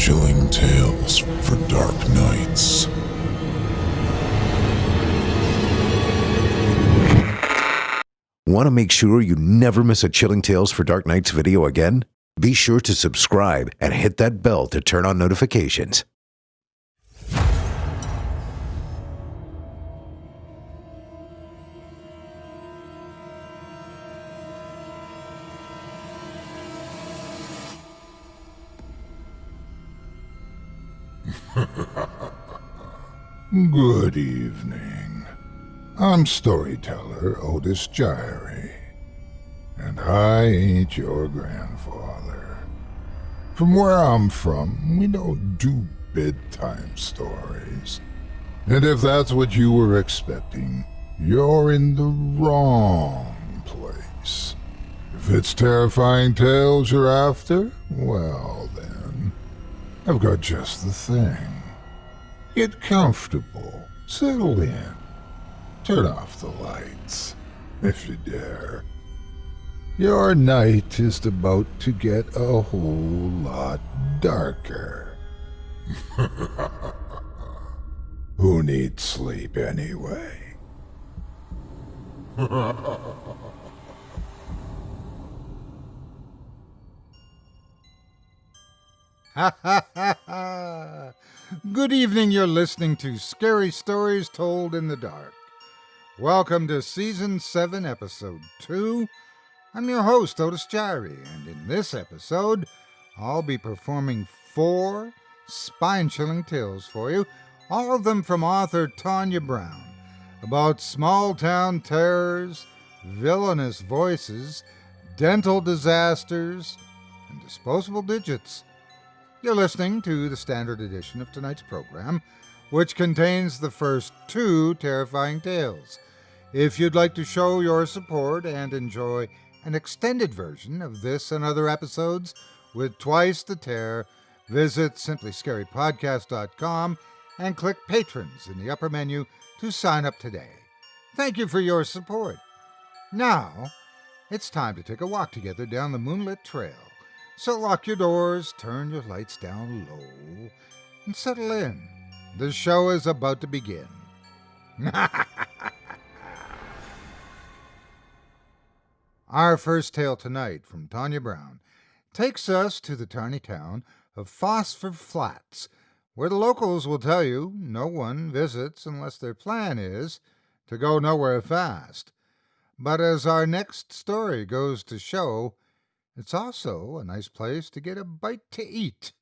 Chilling tales for dark nights. Want to make sure you never miss a Chilling Tales for Dark Nights video again? Be sure to subscribe and hit that bell to turn on notifications. Good evening. I'm storyteller Otis Jiry, and I ain't your grandfather. From where I'm from, we don't do bedtime stories. And if that's what you were expecting, you're in the wrong place. If it's terrifying tales you're after, well then, I've got just the thing. Get comfortable, settle in, turn off the lights, if you dare. Your night is about to get a whole lot darker. Who needs sleep anyway? Ha ha ha ha! Good evening, you're listening to Scary Stories Told in the Dark. Welcome to Season 7, Episode 2. I'm your host, Otis Jiry, and in this episode, I'll be performing 4 spine-chilling tales for you, all of them from author Tonia Brown, about small-town terrors, villainous voices, dental disasters, and disposable digits. You're listening to the standard edition of tonight's program, which contains the first 2 terrifying tales. If you'd like to show your support and enjoy an extended version of this and other episodes with twice the terror, visit simplyscarypodcast.com and click Patrons in the upper menu to sign up today. Thank you for your support. Now, it's time to take a walk together down the moonlit trail. So lock your doors, turn your lights down low, and settle in. The show is about to begin. Our first tale tonight from Tonia Brown takes us to the tiny town of Phosphor Flats, where the locals will tell you no one visits unless their plan is to go nowhere fast. But as our next story goes to show, it's also a nice place to get a bite to eat.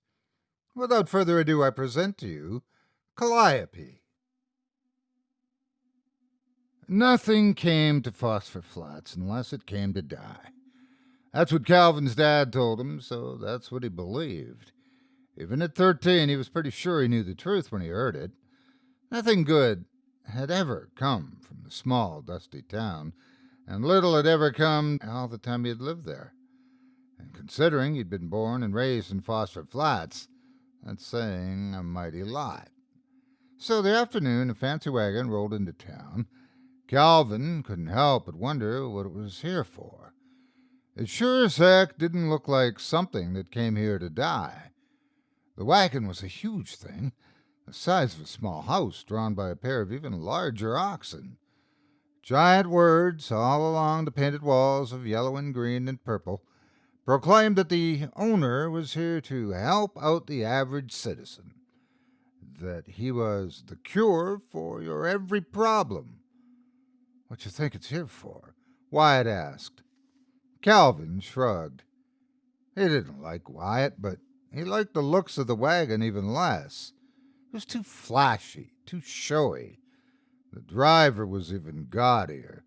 Without further ado, I present to you Calliope. Nothing came to Phosphor Flats unless it came to die. That's what Calvin's dad told him, so that's what he believed. Even at 13, he was pretty sure he knew the truth when he heard it. Nothing good had ever come from the small, dusty town, and little had ever come all the time he had lived there. And considering he'd been born and raised in Phosphor Flats, that's saying a mighty lot. So the afternoon, a fancy wagon rolled into town. Calvin couldn't help but wonder what it was here for. It sure as heck didn't look like something that came here to die. The wagon was a huge thing, the size of a small house drawn by a pair of even larger oxen. Giant words all along the painted walls of yellow and green and purple proclaimed that the owner was here to help out the average citizen, that he was the cure for your every problem. What you think it's here for? Wyatt asked. Calvin shrugged. He didn't like Wyatt, but he liked the looks of the wagon even less. It was too flashy, too showy. The driver was even gaudier.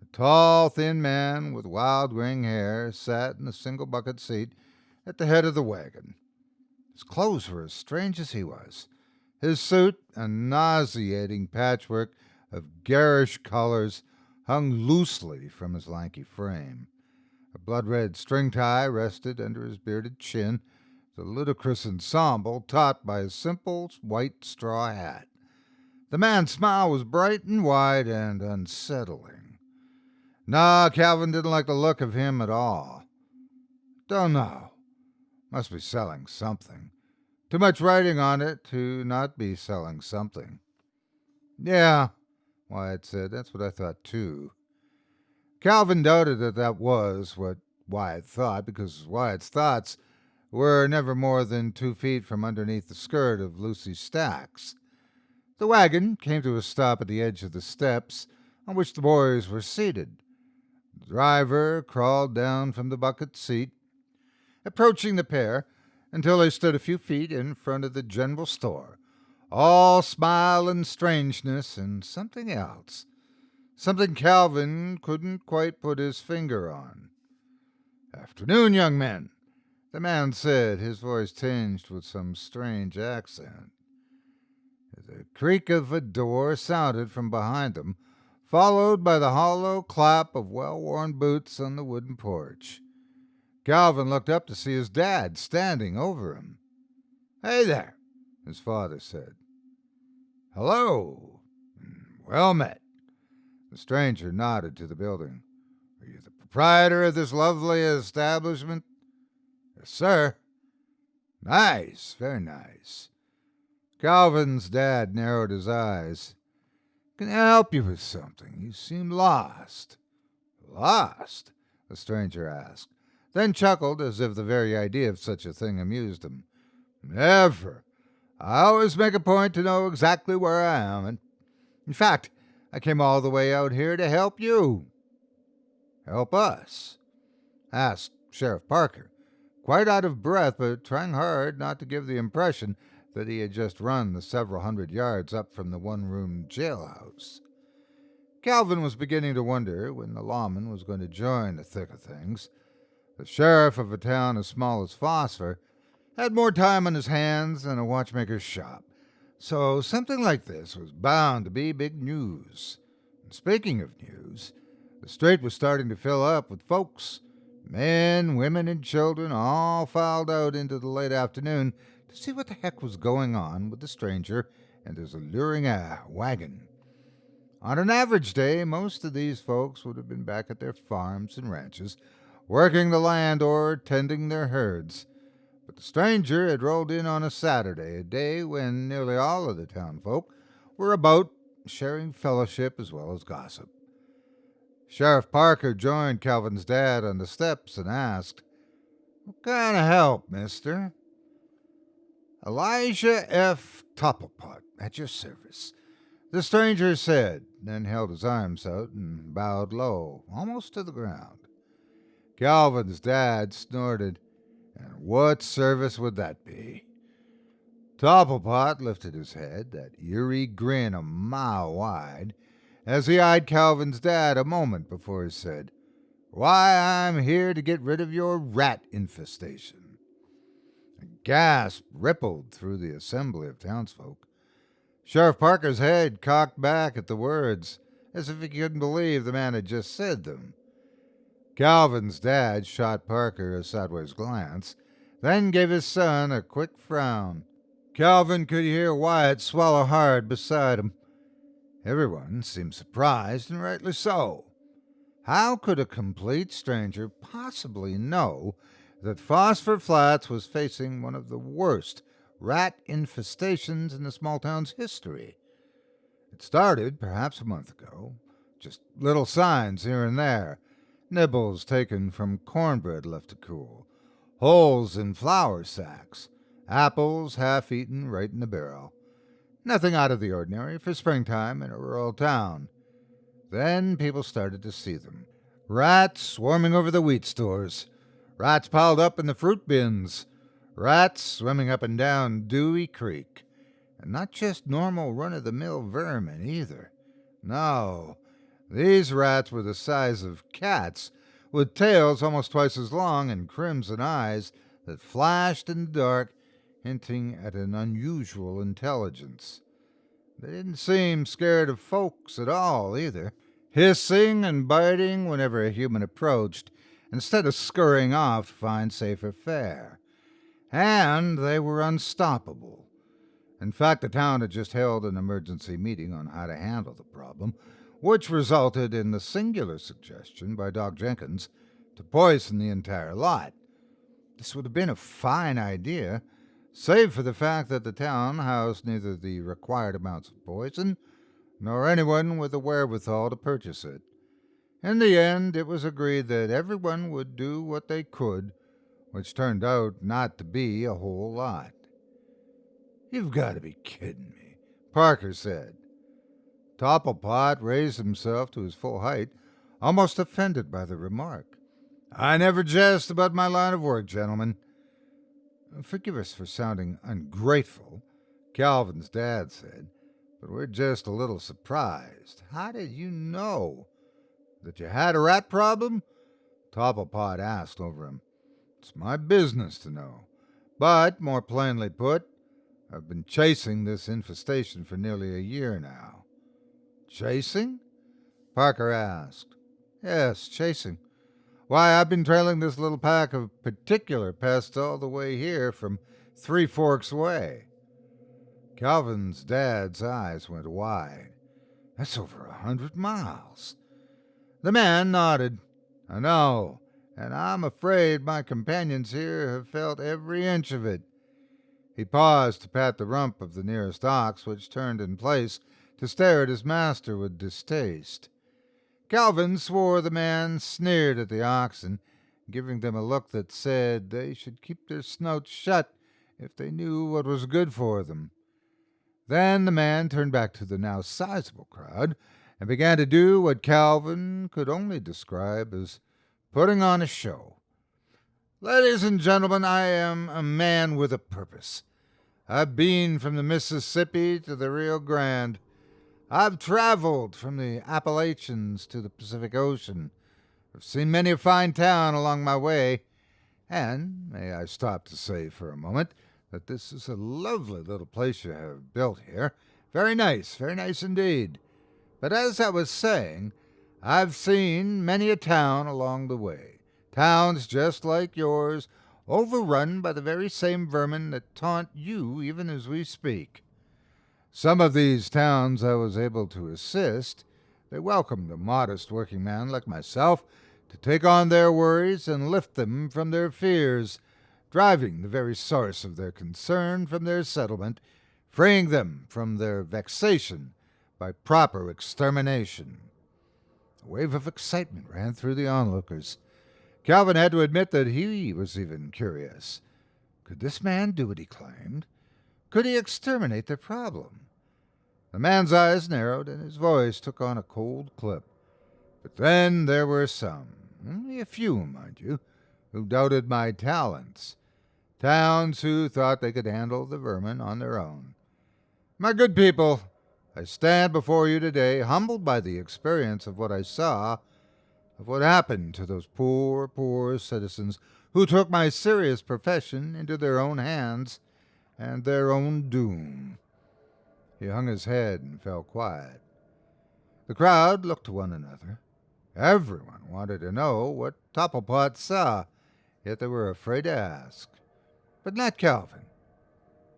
A tall, thin man with wild graying hair sat in a single bucket seat at the head of the wagon. His clothes were as strange as he was. His suit, a nauseating patchwork of garish colors, hung loosely from his lanky frame. A blood-red string tie rested under his bearded chin, the ludicrous ensemble topped by a simple white straw hat. The man's smile was bright and wide and unsettling. No, Calvin didn't like the look of him at all. Don't know. Must be selling something. Too much writing on it to not be selling something. Yeah, Wyatt said. That's what I thought, too. Calvin doubted that was what Wyatt thought, because Wyatt's thoughts were never more than 2 feet from underneath the skirt of Lucy's stacks. The wagon came to a stop at the edge of the steps on which the boys were seated. The driver crawled down from the bucket seat, approaching the pair until they stood a few feet in front of the general store, all smile and strangeness and something else, something Calvin couldn't quite put his finger on. "Afternoon, young men," the man said, his voice tinged with some strange accent. The creak of a door sounded from behind them, followed by the hollow clap of well-worn boots on the wooden porch. Calvin looked up to see his dad standing over him. "Hey there," his father said. "Hello. Well met." The stranger nodded to the building. "Are you the proprietor of this lovely establishment?" "Yes, sir." "Nice, very nice." Calvin's dad narrowed his eyes. "Can I help you with something? You seem lost." "Lost?" the stranger asked, then chuckled as if the very idea of such a thing amused him. "Never. I always make a point to know exactly where I am, and in fact, I came all the way out here to help you." "Help us?" asked Sheriff Parker, quite out of breath, but trying hard not to give the impression that he had just run the several hundred yards up from the one-room jailhouse. Calvin was beginning to wonder when the lawman was going to join the thick of things. The sheriff of a town as small as Phosphor had more time on his hands than a watchmaker's shop, so something like this was bound to be big news. And speaking of news, the street was starting to fill up with folks. Men, women, and children all filed out into the late afternoon to see what the heck was going on with the stranger and his alluring wagon. On an average day, most of these folks would have been back at their farms and ranches, working the land or tending their herds. But the stranger had rolled in on a Saturday, a day when nearly all of the townfolk were about, sharing fellowship as well as gossip. Sheriff Parker joined Calvin's dad on the steps and asked, "What kind of help, mister?" "Elijah F. Topplepot, at your service," the stranger said, then held his arms out and bowed low, almost to the ground. Calvin's dad snorted. "And what service would that be?" Topplepot lifted his head, that eerie grin a mile wide, as he eyed Calvin's dad a moment before he said, "Why, I'm here to get rid of your rat infestation." A gasp rippled through the assembly of townsfolk. Sheriff Parker's head cocked back at the words, as if he couldn't believe the man had just said them. Calvin's dad shot Parker a sideways glance, then gave his son a quick frown. Calvin could hear Wyatt swallow hard beside him. Everyone seemed surprised, and rightly so. How could a complete stranger possibly know that Phosphor Flats was facing one of the worst rat infestations in the small town's history? It started perhaps a month ago, just little signs here and there, nibbles taken from cornbread left to cool, holes in flour sacks, apples half-eaten right in the barrel. Nothing out of the ordinary for springtime in a rural town. Then people started to see them. Rats swarming over the wheat stores, rats piled up in the fruit bins, rats swimming up and down Dewey Creek. And not just normal run-of-the-mill vermin either. No, these rats were the size of cats, with tails almost twice as long and crimson eyes that flashed in the dark, hinting at an unusual intelligence. They didn't seem scared of folks at all, either, hissing and biting whenever a human approached, instead of scurrying off to find safer fare. And they were unstoppable. In fact, the town had just held an emergency meeting on how to handle the problem, which resulted in the singular suggestion by Doc Jenkins to poison the entire lot. This would have been a fine idea, save for the fact that the town housed neither the required amounts of poison nor anyone with the wherewithal to purchase it. In the end, it was agreed that everyone would do what they could, which turned out not to be a whole lot. "You've got to be kidding me," Parker said. Topplepot raised himself to his full height, almost offended by the remark. "I never jest about my line of work, gentlemen." "Forgive us for sounding ungrateful," Calvin's dad said, "but we're just a little surprised. How did you know that you had a rat problem?" Topplepot asked over him. "It's my business to know. But, more plainly put, I've been chasing this infestation for nearly a year now." "Chasing?" Parker asked. "Yes, chasing. Why, I've been trailing this little pack of particular pests all the way here from Three Forks Way." Calvin's dad's eyes went wide. "That's over 100 miles. The man nodded. "I know, and I'm afraid my companions here have felt every inch of it." He paused to pat the rump of the nearest ox, which turned in place to stare at his master with distaste. Calvin swore the man sneered at the oxen, giving them a look that said they should keep their snouts shut if they knew what was good for them. Then the man turned back to the now sizable crowd and began to do what Calvin could only describe as putting on a show. "Ladies and gentlemen, I am a man with a purpose. I've been from the Mississippi to the Rio Grande. I've traveled from the Appalachians to the Pacific Ocean. I've seen many a fine town along my way. And may I stop to say for a moment that this is a lovely little place you have built here. Very nice indeed. But as I was saying, I've seen many a town along the way. Towns just like yours, overrun by the very same vermin that taunt you even as we speak. Some of these towns I was able to assist. They welcomed a modest working man like myself to take on their worries and lift them from their fears, driving the very source of their concern from their settlement, freeing them from their vexation by proper extermination." A wave of excitement ran through the onlookers. Calvin had to admit that he was even curious. Could this man do what he claimed? Could he exterminate the problem? The man's eyes narrowed and his voice took on a cold clip. But then there were some, only a few, mind you, who doubted my talents. Towns who thought they could handle the vermin on their own. "My good people, I stand before you today humbled by the experience of what I saw, of what happened to those poor citizens who took my serious profession into their own hands and their own doom." He hung his head and fell quiet. The crowd looked to one another. Everyone wanted to know what Topplepot saw, yet they were afraid to ask. But not Calvin.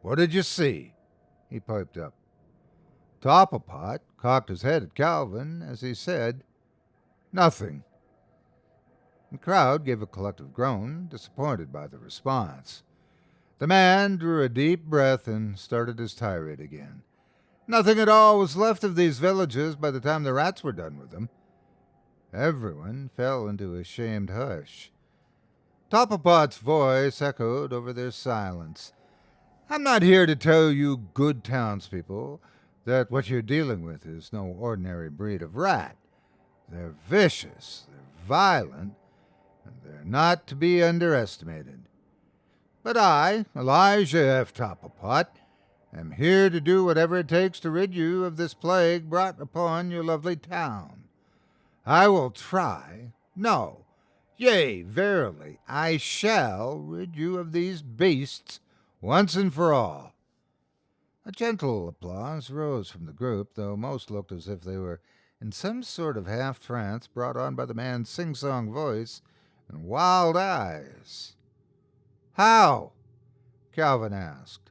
"What did you see?" he piped up. Topplepot cocked his head at Calvin as he said, "Nothing." The crowd gave a collective groan, disappointed by the response. The man drew a deep breath and started his tirade again. Nothing at all was left of these villages by the time the rats were done with them. Everyone fell into a shamed hush. Topplepot's voice echoed over their silence. "I'm not here to tell you good townspeople that what you're dealing with is no ordinary breed of rat. They're vicious, they're violent, and they're not to be underestimated. But I, Elijah F. Topplepot, am here to do whatever it takes to rid you of this plague brought upon your lovely town. I will try, no, yea, verily, I shall rid you of these beasts once and for all." A gentle applause rose from the group, though most looked as if they were in some sort of half-trance brought on by the man's sing-song voice and wild eyes. "How?" Calvin asked.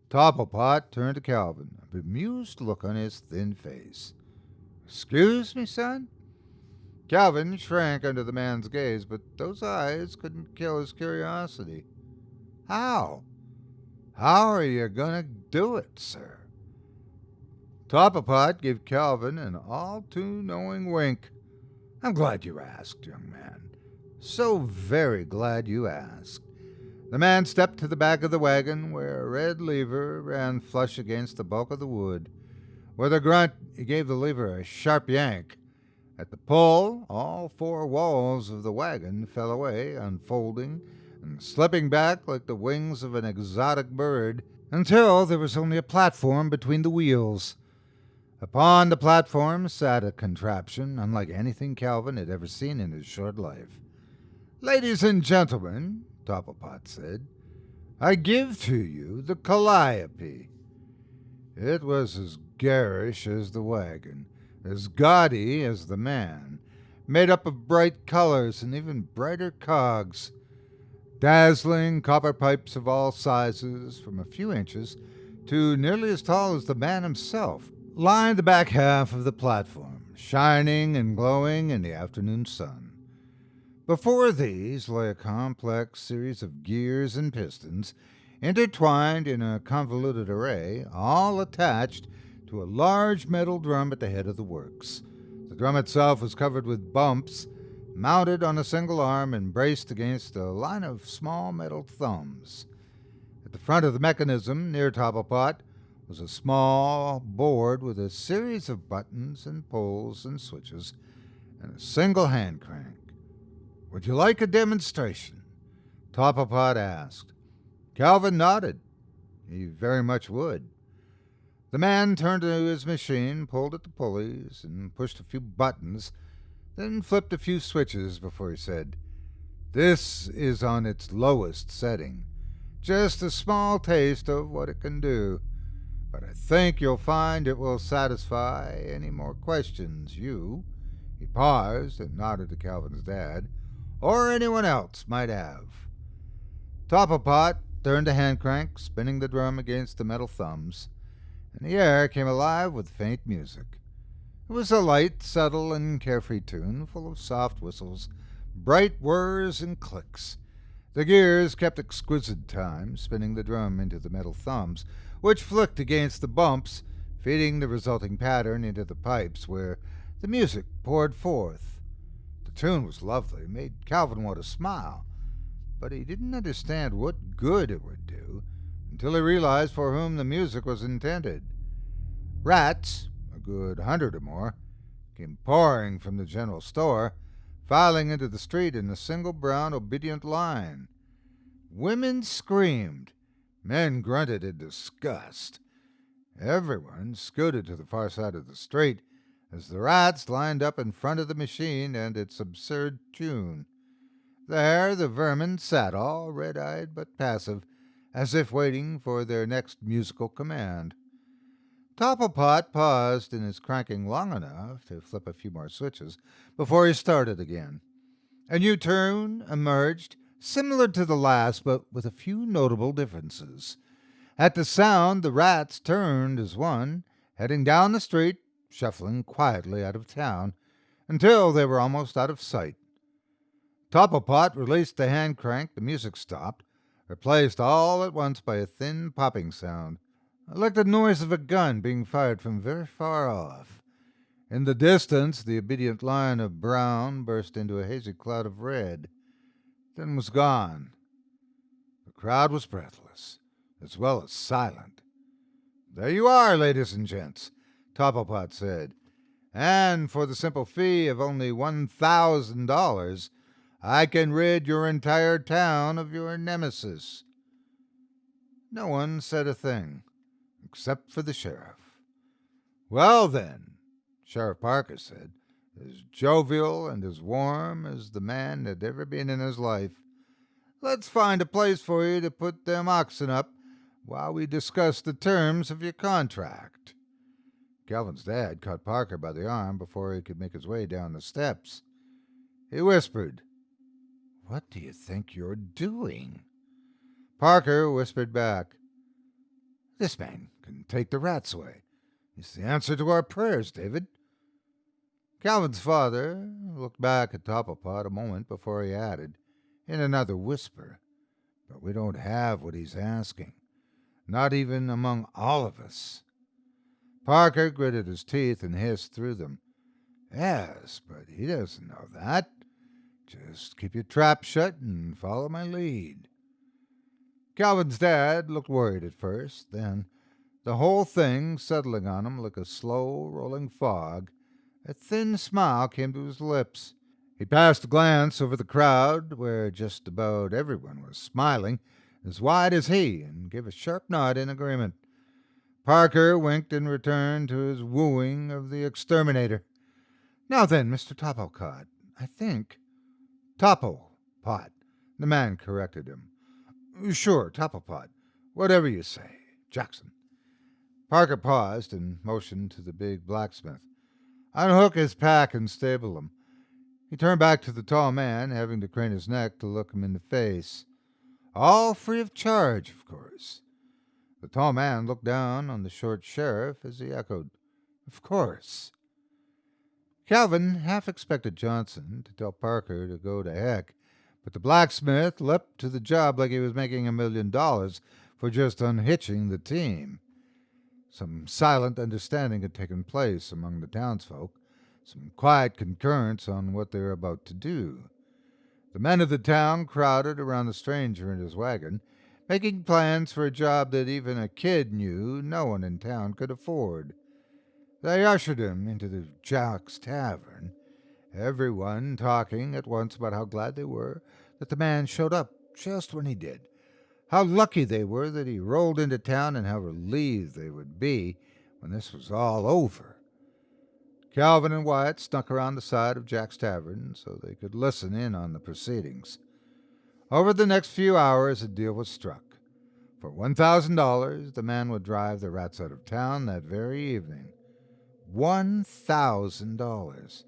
Topplepot turned to Calvin, a bemused look on his thin face. "Excuse me, son?" Calvin shrank under the man's gaze, but those eyes couldn't kill his curiosity. "How?" How are you going to do it, sir?" Topplepot gave Calvin an all-too-knowing wink. "I'm glad you asked, young man. So very glad you asked." The man stepped to the back of the wagon, where a red lever ran flush against the bulk of the wood. With a grunt, he gave the lever a sharp yank. At the pull, all four walls of the wagon fell away, unfolding and slipping back like the wings of an exotic bird, until there was only a platform between the wheels. Upon the platform sat a contraption unlike anything Calvin had ever seen in his short life. "Ladies and gentlemen," Topplepot said, "I give to you the Calliope." It was as garish as the wagon, as gaudy as the man, made up of bright colors and even brighter cogs. Dazzling copper pipes of all sizes, from a few inches to nearly as tall as the man himself, lined the back half of the platform, shining and glowing in the afternoon sun. Before these lay a complex series of gears and pistons, intertwined in a convoluted array, all attached to a large metal drum at the head of the works. The drum itself was covered with bumps, mounted on a single arm and braced against a line of small metal thumbs. At the front of the mechanism, near Topplepot, was a small board with a series of buttons and pulls and switches and a single hand crank. "Would you like a demonstration?" Topplepot asked. Calvin nodded. He very much would. The man turned to his machine, pulled at the pulleys, and pushed a few buttons, then flipped a few switches before he said, "This is on its lowest setting. Just a small taste of what it can do. But I think you'll find it will satisfy any more questions you," he paused and nodded to Calvin's dad, "or anyone else might have." Topplepot turned the hand crank, spinning the drum against the metal thumbs, and the air came alive with faint music. It was a light, subtle, and carefree tune, full of soft whistles, bright whirs, and clicks. The gears kept exquisite time, spinning the drum into the metal thumbs, which flicked against the bumps, feeding the resulting pattern into the pipes where the music poured forth. The tune was lovely, made Calvin want to smile, but he didn't understand what good it would do until he realized for whom the music was intended. Rats, a good 100 or more, came pouring from the general store, filing into the street in a single brown, obedient line. Women screamed. Men grunted in disgust. Everyone scooted to the far side of the street as the rats lined up in front of the machine and its absurd tune. There the vermin sat, all red-eyed but passive, as if waiting for their next musical command. Topplepot paused in his cranking long enough to flip a few more switches before he started again. A new tune emerged, similar to the last, but with a few notable differences. At the sound, the rats turned as one, heading down the street, shuffling quietly out of town, until they were almost out of sight. Topplepot released the hand crank, the music stopped, replaced all at once by a thin popping sound, like the noise of a gun being fired from very far off. In the distance, the obedient line of brown burst into a hazy cloud of red, then was gone. The crowd was breathless, as well as silent. "There you are, ladies and gents," Topplepot said, "and for the simple fee of only $1,000, I can rid your entire town of your nemesis." No one said a thing, except for the sheriff. "Well, then," Sheriff Parker said, as jovial and as warm as the man had ever been in his life, "let's find a place for you to put them oxen up while we discuss the terms of your contract." Calvin's dad caught Parker by the arm before he could make his way down the steps. He whispered, "What do you think you're doing?" Parker whispered back, "This man can take the rats away. It's the answer to our prayers, David." Calvin's father looked back at Topplepot a moment before he added, in another whisper, "But we don't have what he's asking. Not even among all of us. Parker gritted his teeth and hissed through them. Yes, but he doesn't know that. Just keep your trap shut and follow my lead. Calvin's dad looked worried at first, then, the whole thing settling on him like a slow rolling fog, a thin smile came to his lips. He passed a glance over the crowd, where just about everyone was smiling, as wide as he, and gave a sharp nod in agreement. Parker winked in return to his wooing of the exterminator. Now then, Mr. Topplecott, I think... Topplepot, the man corrected him. Sure, Topplepot. Whatever you say, Jackson. Parker paused and motioned to the big blacksmith. Unhook his pack and stable him. He turned back to the tall man, having to crane his neck to look him in the face. All free of charge, of course. The tall man looked down on the short sheriff as he echoed, Of course. Calvin half expected Johnson to tell Parker to go to heck, but the blacksmith leapt to the job like he was making $1 million for just unhitching the team. Some silent understanding had taken place among the townsfolk, some quiet concurrence on what they were about to do. The men of the town crowded around the stranger in his wagon, making plans for a job that even a kid knew no one in town could afford. They ushered him into the Jack's Tavern, everyone talking at once about how glad they were that the man showed up just when he did, how lucky they were that he rolled into town, and how relieved they would be when this was all over. Calvin and Wyatt snuck around the side of Jack's Tavern so they could listen in on the proceedings. Over the next few hours, a deal was struck. For $1,000, the man would drive the rats out of town that very evening. $1,000.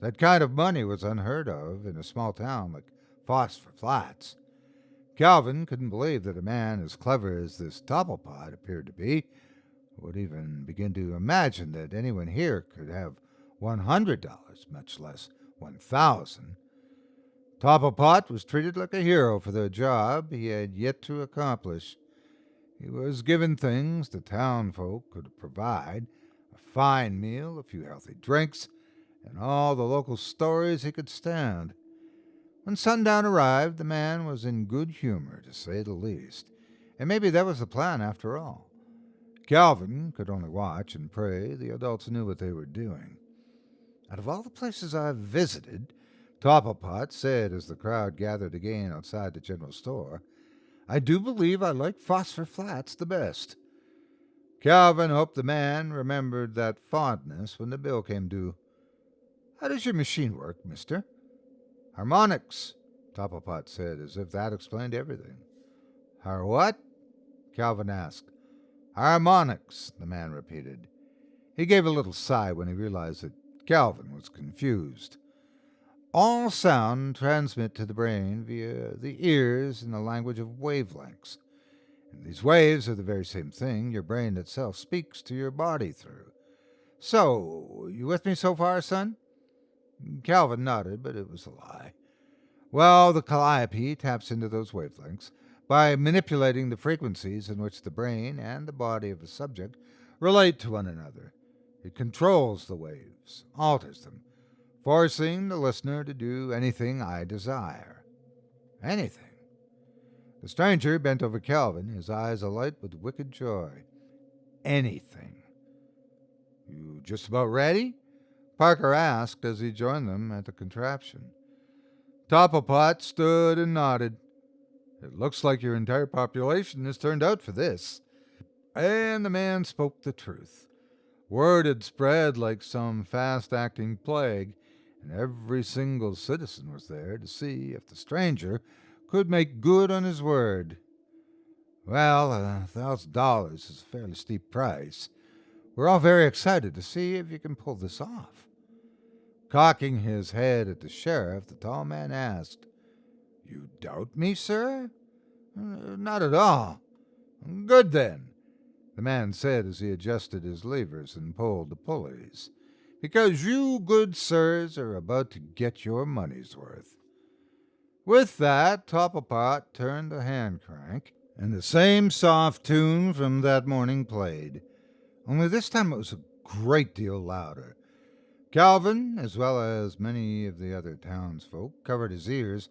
That kind of money was unheard of in a small town like Phosphor Flats. Calvin couldn't believe that a man as clever as this Topplepot appeared to be would even begin to imagine that anyone here could have $100, much less $1,000. Topplepot was treated like a hero for the job he had yet to accomplish. He was given things the townfolk could provide, a fine meal, a few healthy drinks, and all the local stories he could stand. When sundown arrived, the man was in good humor, to say the least, and maybe that was the plan after all. Calvin could only watch and pray the adults knew what they were doing. Out of all the places I've visited, Topplepot said as the crowd gathered again outside the general store, I do believe I like Phosphor Flats the best. Calvin hoped the man remembered that fondness when the bill came due. How does your machine work, mister? Harmonics, Topplepot said, as if that explained everything. Har what? Calvin asked. Harmonics, the man repeated. He gave a little sigh when he realized that Calvin was confused. All sound transmit to the brain via the ears in the language of wavelengths. And these waves are the very same thing your brain itself speaks to your body through. So, you with me so far, son? Calvin nodded, but it was a lie. Well, the Calliope taps into those wavelengths by manipulating the frequencies in which the brain and the body of a subject relate to one another. It controls the waves, alters them, forcing the listener to do anything I desire. Anything. The stranger bent over Calvin, his eyes alight with wicked joy. Anything. You just about ready? Parker asked as he joined them at the contraption. Topplepot stood and nodded. It looks like your entire population has turned out for this. And the man spoke the truth. Word had spread like some fast-acting plague, and every single citizen was there to see if the stranger could make good on his word. Well, $1,000 is a fairly steep price. We're all very excited to see if you can pull this off. Cocking his head at the sheriff, the tall man asked, You doubt me, sir? Not at all. Good then, the man said as he adjusted his levers and pulled the pulleys, because you good sirs are about to get your money's worth. With that, Topplepot turned the hand crank, and the same soft tune from that morning played, only this time it was a great deal louder. Calvin, as well as many of the other townsfolk, covered his ears,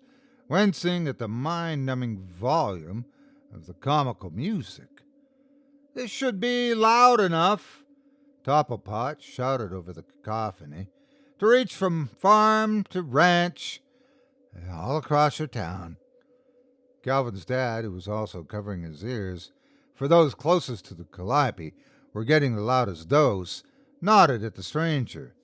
wincing at the mind-numbing volume of the comical music. "This should be loud enough," Topplepot shouted over the cacophony, "to reach from farm to ranch, all across your town." Calvin's dad, who was also covering his ears, for those closest to the Calliope were getting the loudest dose, nodded at the stranger.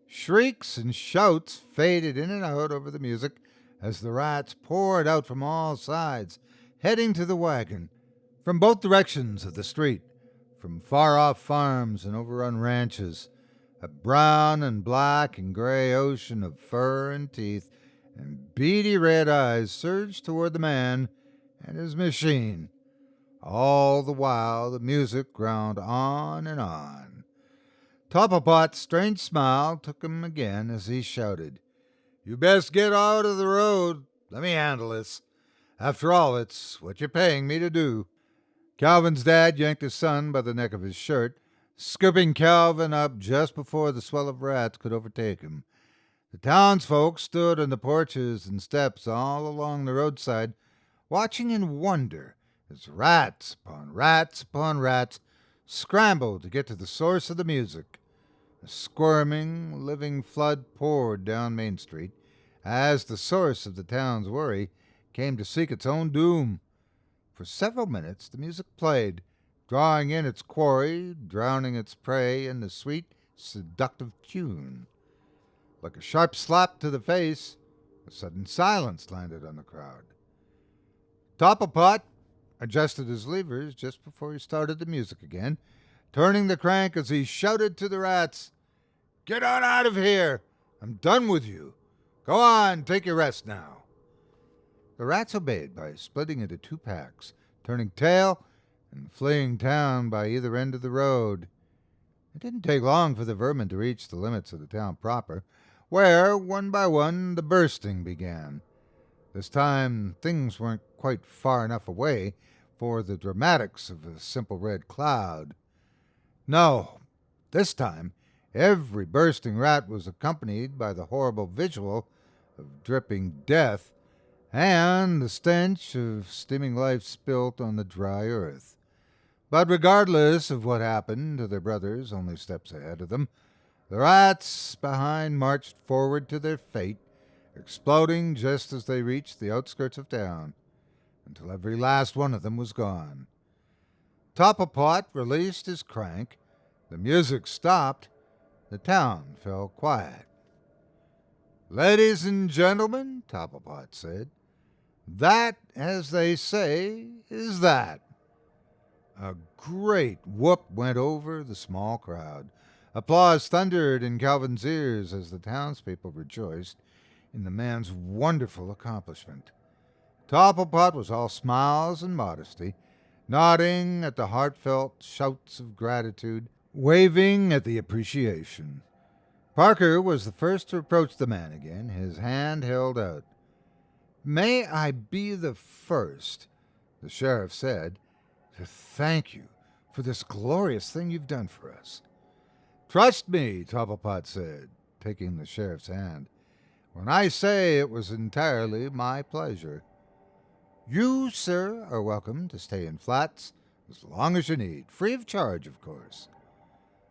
Shrieks and shouts faded in and out over the music as the rats poured out from all sides, heading to the wagon, from both directions of the street, from far-off farms and overrun ranches. A brown and black and gray ocean of fur and teeth and beady red eyes surged toward the man and his machine. All the while the music ground on and on. Topplepot's strange smile took him again as he shouted, "You best get out of the road. Let me handle this. After all, it's what you're paying me to do." Calvin's dad yanked his son by the neck of his shirt, scooping Calvin up just before the swell of rats could overtake him. The townsfolk stood on the porches and steps all along the roadside, watching in wonder as rats upon rats upon rats scrambled to get to the source of the music. A squirming, living flood poured down Main Street as the source of the town's worry came to seek its own doom. For several minutes the music played, drawing in its quarry, drowning its prey in the sweet, seductive tune. Like a sharp slap to the face, a sudden silence landed on the crowd. Topplepot adjusted his levers just before he started the music again, turning the crank as he shouted to the rats, "Get on out of here! I'm done with you! Go on, take your rest now." The rats obeyed by splitting into two packs, turning tail and fleeing town by either end of the road. It didn't take long for the vermin to reach the limits of the town proper, where, one by one, the bursting began. This time things weren't quite far enough away for the dramatics of a simple red cloud. No, this time every bursting rat was accompanied by the horrible visual of dripping death and the stench of steaming life spilt on the dry earth. But regardless of what happened to their brothers only steps ahead of them, the rats behind marched forward to their fate, exploding just as they reached the outskirts of town, until every last one of them was gone. Topplepot released his crank, the music stopped, the town fell quiet. "Ladies and gentlemen," Topplepot said, "that, as they say, is that." A great whoop went over the small crowd. Applause thundered in Calvin's ears as the townspeople rejoiced in the man's wonderful accomplishment. Topplepot was all smiles and modesty, nodding at the heartfelt shouts of gratitude, waving at the appreciation. Parker was the first to approach the man again, his hand held out. "May I be the first," the sheriff said, "to thank you for this glorious thing you've done for us." "Trust me," Topplepot said, taking the sheriff's hand, "when I say it was entirely my pleasure. You, sir, are welcome to stay in flats as long as you need, free of charge, of course."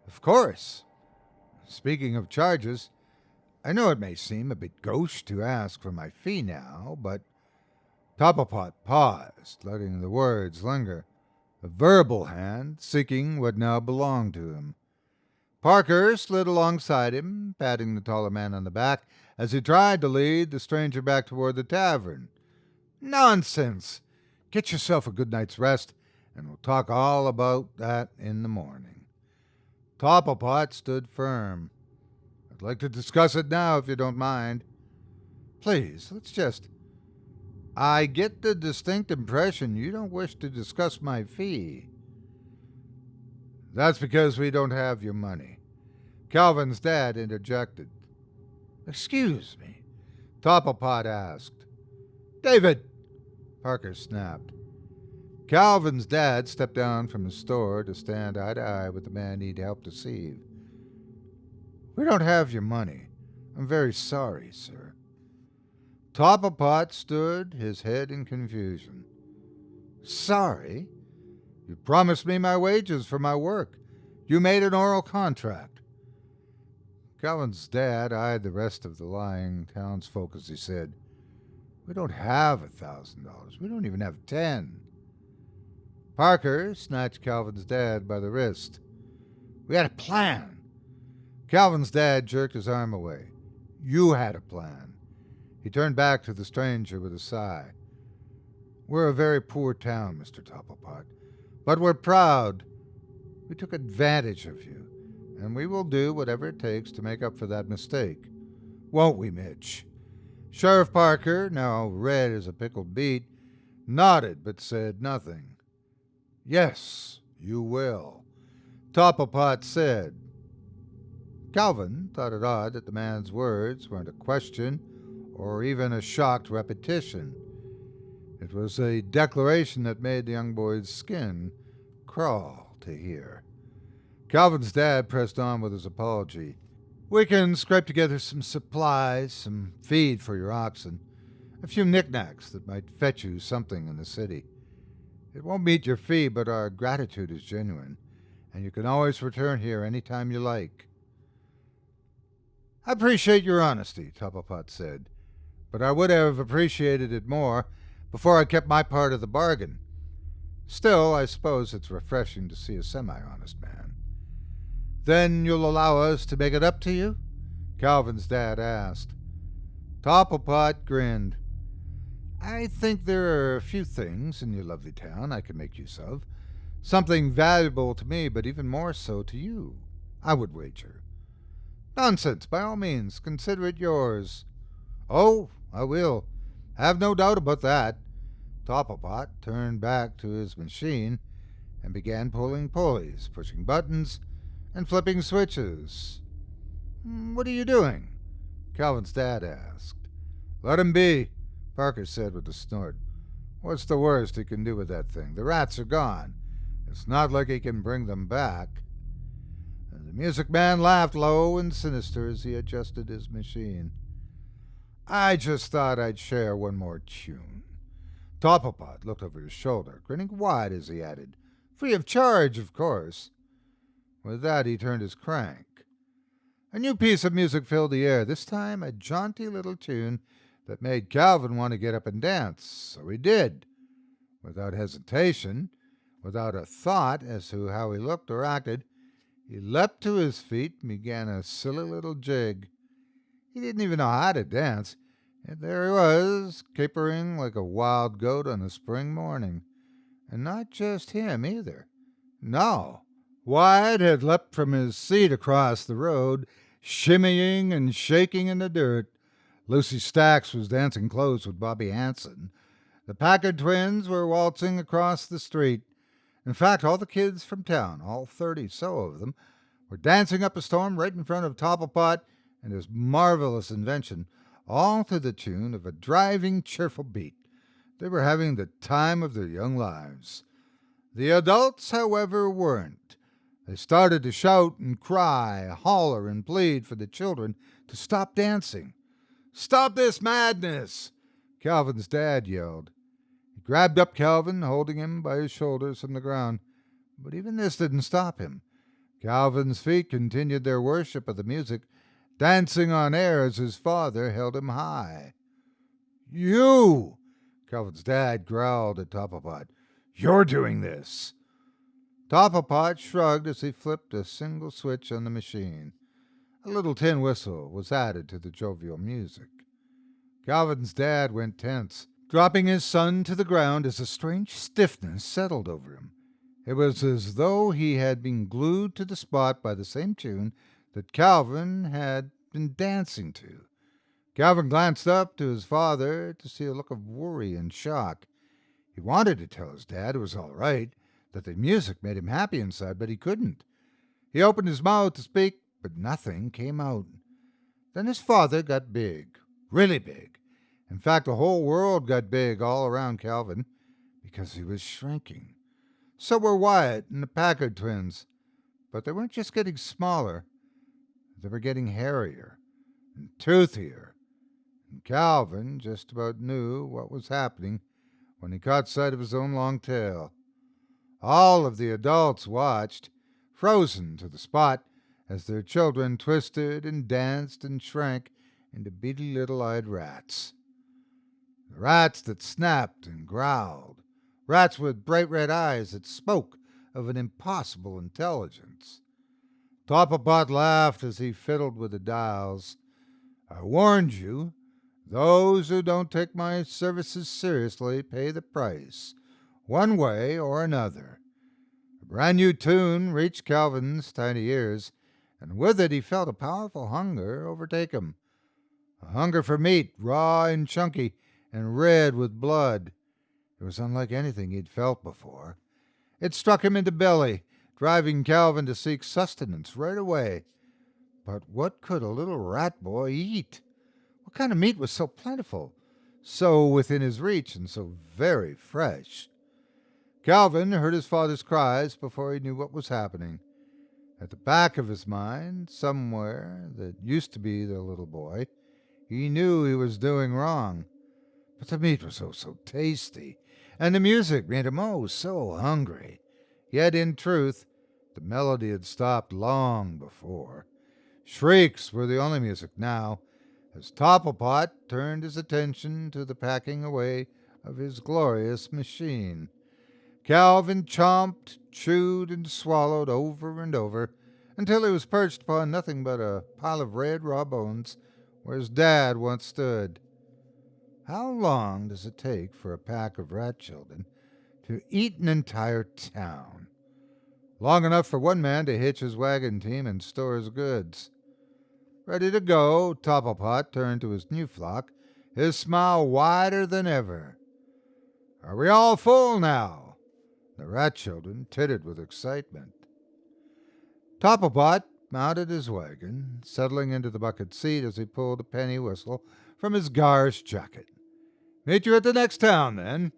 "Of course. Speaking of charges, I know it may seem a bit gauche to ask for my fee now, but—" Topplepot paused, letting the words linger, a verbal hand seeking what now belonged to him. Parker slid alongside him, patting the taller man on the back as he tried to lead the stranger back toward the tavern. "Nonsense! Get yourself a good night's rest, and we'll talk all about that in the morning." Topplepot stood firm. "I'd like to discuss it now, if you don't mind." "Please, let's just—" "I get the distinct impression you don't wish to discuss my fee." "That's because we don't have your money," Calvin's dad interjected. "Excuse me?" Topplepot asked. "David!" Parker snapped. Calvin's dad stepped down from his store to stand eye to eye with the man he'd helped deceive. "We don't have your money. I'm very sorry, sir." Topplepot stood, his head in confusion. "Sorry? You promised me my wages for my work. You made an oral contract." Calvin's dad eyed the rest of the lying townsfolk as he said, "We don't have $1,000. We don't even have 10. Parker snatched Calvin's dad by the wrist. "We had a plan." Calvin's dad jerked his arm away. "You had a plan." He turned back to the stranger with a sigh. "We're a very poor town, Mr. Topplepot, but we're proud. We took advantage of you, and we will do whatever it takes to make up for that mistake. Won't we, Mitch?" Sheriff Parker, now red as a pickled beet, nodded but said nothing. "Yes, you will," Topplepot said. Calvin thought it odd that the man's words weren't a question or even a shocked repetition. It was a declaration that made the young boy's skin crawl to hear. Calvin's dad pressed on with his apology. "We can scrape together some supplies, some feed for your oxen, a few knickknacks that might fetch you something in the city. It won't meet your fee, but our gratitude is genuine, and you can always return here any time you like." "I appreciate your honesty," Topplepot said, "but I would have appreciated it more before I kept my part of the bargain. Still, I suppose it's refreshing to see a semi-honest man." "Then you'll allow us to make it up to you?" Calvin's dad asked. Topplepot grinned. "I think there are a few things in your lovely town I can make use of. Something valuable to me, but even more so to you, I would wager." "Nonsense, by all means, consider it yours." "Oh, I will. Have no doubt about that." Topplepot turned back to his machine and began pulling pulleys, pushing buttons, and flipping switches. "What are you doing?" Calvin's dad asked. "Let him be," Parker said with a snort. "What's the worst he can do with that thing? The rats are gone. It's not like he can bring them back." And the music man laughed low and sinister as he adjusted his machine. "I just thought I'd share one more tune." Topplepot looked over his shoulder, grinning wide as he added, "Free of charge, of course." With that, he turned his crank. A new piece of music filled the air, this time a jaunty little tune that made Calvin want to get up and dance. So he did. Without hesitation, without a thought as to how he looked or acted, he leapt to his feet and began a silly little jig. He didn't even know how to dance, and there he was, capering like a wild goat on a spring morning. And not just him, either. No. Wyatt had leapt from his seat across the road, shimmying and shaking in the dirt. Lucy Stacks was dancing close with Bobby Hanson. The Packard twins were waltzing across the street. In fact, all the kids from town, all 30 so of them, were dancing up a storm right in front of Topplepot and his marvelous invention, all to the tune of a driving, cheerful beat. They were having the time of their young lives. The adults, however, weren't. They started to shout and cry, holler and plead for the children to stop dancing. "Stop this madness!" Calvin's dad yelled. He grabbed up Calvin, holding him by his shoulders from the ground. But even this didn't stop him. Calvin's feet continued their worship of the music, dancing on air as his father held him high. "You!" Calvin's dad growled at Topplepot. "You're doing this!" Topplepot shrugged as he flipped a single switch on the machine. A little tin whistle was added to the jovial music. Calvin's dad went tense, dropping his son to the ground as a strange stiffness settled over him. It was as though he had been glued to the spot by the same tune that Calvin had been dancing to. Calvin glanced up to his father to see a look of worry and shock. He wanted to tell his dad it was all right, that the music made him happy inside, but he couldn't. He opened his mouth to speak, but nothing came out. Then his father got big, really big. In fact, the whole world got big all around Calvin, because he was shrinking. So were Wyatt and the Packard twins. But they weren't just getting smaller. They were getting hairier and toothier. And Calvin just about knew what was happening when he caught sight of his own long tail. All of the adults watched, frozen to the spot, as their children twisted and danced and shrank into beady little-eyed rats. The rats that snapped and growled. Rats with bright red eyes that spoke of an impossible intelligence. Topplepot laughed as he fiddled with the dials. I warned you, those who don't take my services seriously pay the price, one way or another. A brand new tune reached Calvin's tiny ears, and with it he felt a powerful hunger overtake him. A hunger for meat, raw and chunky, and red with blood. It was unlike anything he'd felt before. It struck him in the belly, driving Calvin to seek sustenance right away. But what could a little rat boy eat? What kind of meat was so plentiful, so within his reach, and so very fresh? Calvin heard his father's cries before he knew what was happening. At the back of his mind, somewhere that used to be the little boy, he knew he was doing wrong. But the meat was so tasty, and the music made him so hungry. Yet, in truth, the melody had stopped long before. Shrieks were the only music now, as Topplepot turned his attention to the packing away of his glorious machine. Calvin chomped, chewed, and swallowed over and over, until he was perched upon nothing but a pile of red raw bones where his dad once stood. How long does it take for a pack of rat children to eat an entire town? Long enough for one man to hitch his wagon team and store his goods. Ready to go, Topplepot turned to his new flock, his smile wider than ever. Are we all full now? The rat children tittered with excitement. Topplepot mounted his wagon, settling into the bucket seat as he pulled a penny whistle from his garish jacket. Meet you at the next town, then.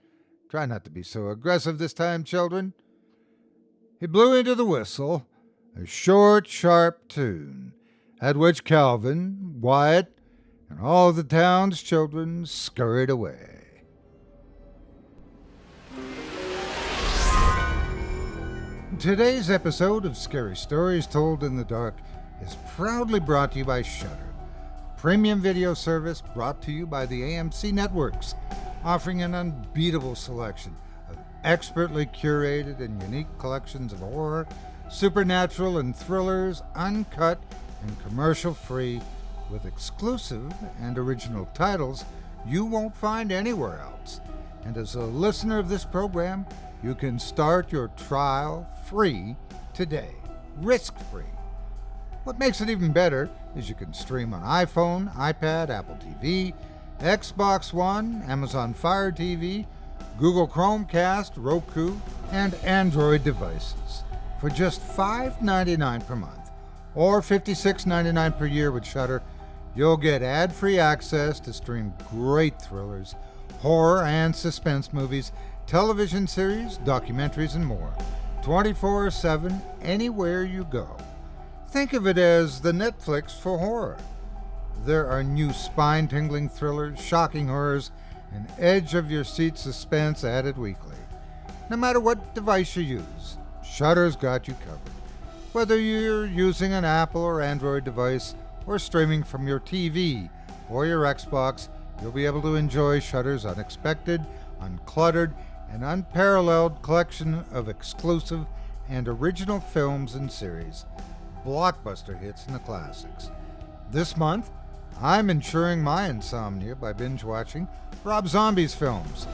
Try not to be so aggressive this time, children. He blew into the whistle, a short, sharp tune, at which Calvin, Wyatt, and all the town's children scurried away. Today's episode of Scary Stories Told in the Dark is proudly brought to you by Shudder, premium video service brought to you by the AMC Networks, offering an unbeatable selection of expertly curated and unique collections of horror, supernatural, and thrillers, uncut and commercial-free, with exclusive and original titles you won't find anywhere else. And as a listener of this program, you can start your trial free today, risk-free. What makes it even better is you can stream on iPhone, iPad, Apple TV, Xbox One, Amazon Fire TV, Google Chromecast, Roku, and Android devices for just $5.99 per month or $56.99 per year with Shudder. You'll get ad-free access to stream great thrillers, horror and suspense movies, television series, documentaries, and more, 24/7, anywhere you go. Think of it as the Netflix for horror. There are new spine-tingling thrillers, shocking horrors, and edge-of-your-seat suspense added weekly. No matter what device you use, Shudder's got you covered. Whether you're using an Apple or Android device or streaming from your TV or your Xbox, you'll be able to enjoy Shudder's unexpected, uncluttered, and unparalleled collection of exclusive and original films and series, blockbuster hits and the classics. This month, I'm ensuring my insomnia by binge-watching Rob Zombie's films,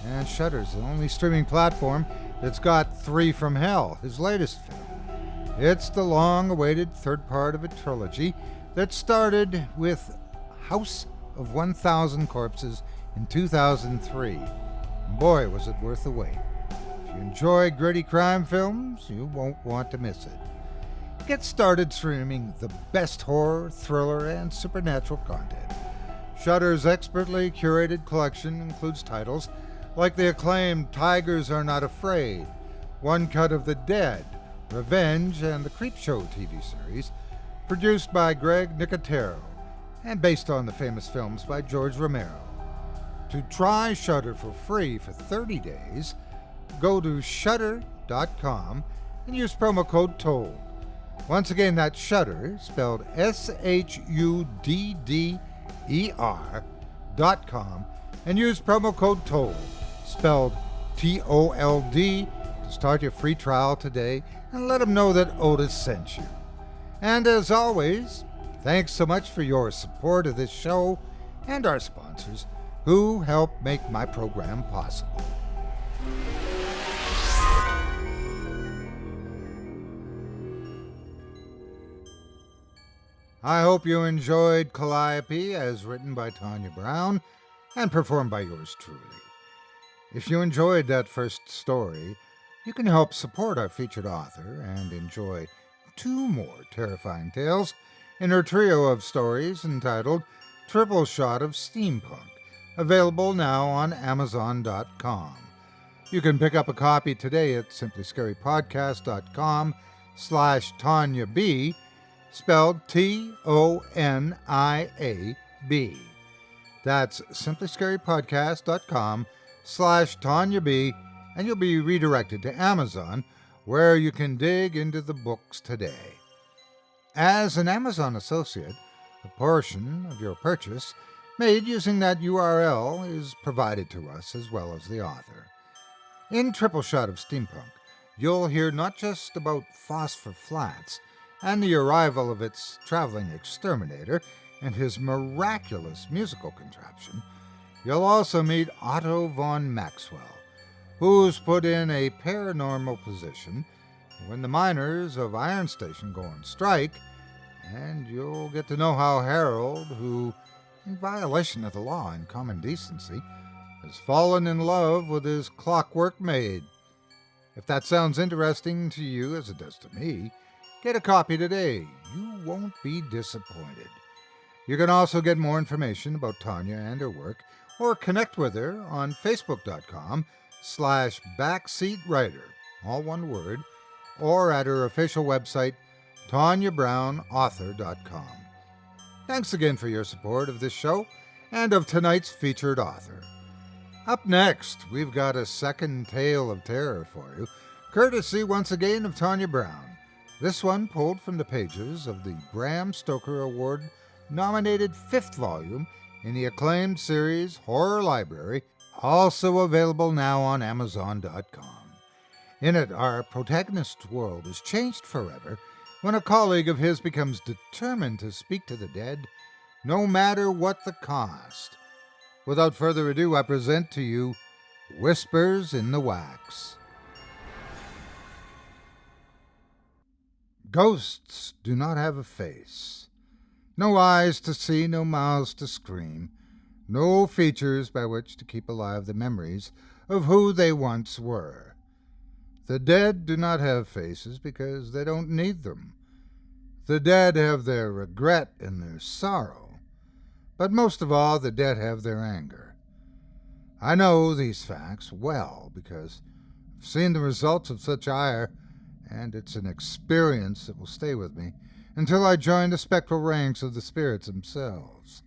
and Shudder's the only streaming platform that's got 3 from Hell, his latest film. It's the long-awaited third part of a trilogy that started with House of 1,000 Corpses in 2003. Boy, was it worth the wait. If you enjoy gritty crime films, you won't want to miss it. Get started streaming the best horror, thriller, and supernatural content. Shudder's expertly curated collection includes titles like the acclaimed Tigers Are Not Afraid, One Cut of the Dead, Revenge, and the Creepshow TV series, produced by Greg Nicotero, and based on the famous films by George Romero. To try Shudder for free for 30 days, go to shudder.com and use promo code TOLD. Once again, that's Shudder, spelled SHUDDER.com, and use promo code TOLD, spelled TOLD, to start your free trial today, and let them know that Otis sent you. And as always, thanks so much for your support of this show and our sponsors who help make my program possible. I hope you enjoyed Calliope as written by Tonia Brown and performed by yours truly. If you enjoyed that first story, you can help support our featured author and enjoy 2 more terrifying tales in her trio of stories entitled Triple Shot of Steampunk, available now on Amazon.com. You can pick up a copy today at simplyscarypodcast.com/ToniaB, spelled TONIAB. That's simplyscarypodcast.com/ToniaB, and you'll be redirected to Amazon, where you can dig into the books today. As an Amazon associate, a portion of your purchase made using that URL is provided to us as well as the author. In Triple Shot of Steampunk, you'll hear not just about Phosphor Flats and the arrival of its traveling exterminator and his miraculous musical contraption, you'll also meet Otto von Maxwell, who's put in a paranormal position when the miners of Iron Station go on strike, and you'll get to know how Harold, who, in violation of the law and common decency, has fallen in love with his clockwork maid. If that sounds interesting to you, as it does to me, get a copy today. You won't be disappointed. You can also get more information about Tonia and her work, or connect with her on Facebook.com/backseatwriter, all one word, or at her official website, ToniaBrownAuthor.com. Thanks again for your support of this show and of tonight's featured author. Up next, we've got a second tale of terror for you, courtesy once again of Tonia Brown. This one pulled from the pages of the Bram Stoker Award-nominated 5th volume in the acclaimed series Horror Library, also available now on Amazon.com. In it, our protagonist's world is changed forever when a colleague of his becomes determined to speak to the dead, no matter what the cost. Without further ado, I present to you Whispers in the Wax. Ghosts do not have a face. No eyes to see, no mouths to scream, no features by which to keep alive the memories of who they once were. The dead do not have faces because they don't need them. The dead have their regret and their sorrow, but most of all, the dead have their anger. I know these facts well because I've seen the results of such ire, and it's an experience that will stay with me until I join the spectral ranks of the spirits themselves.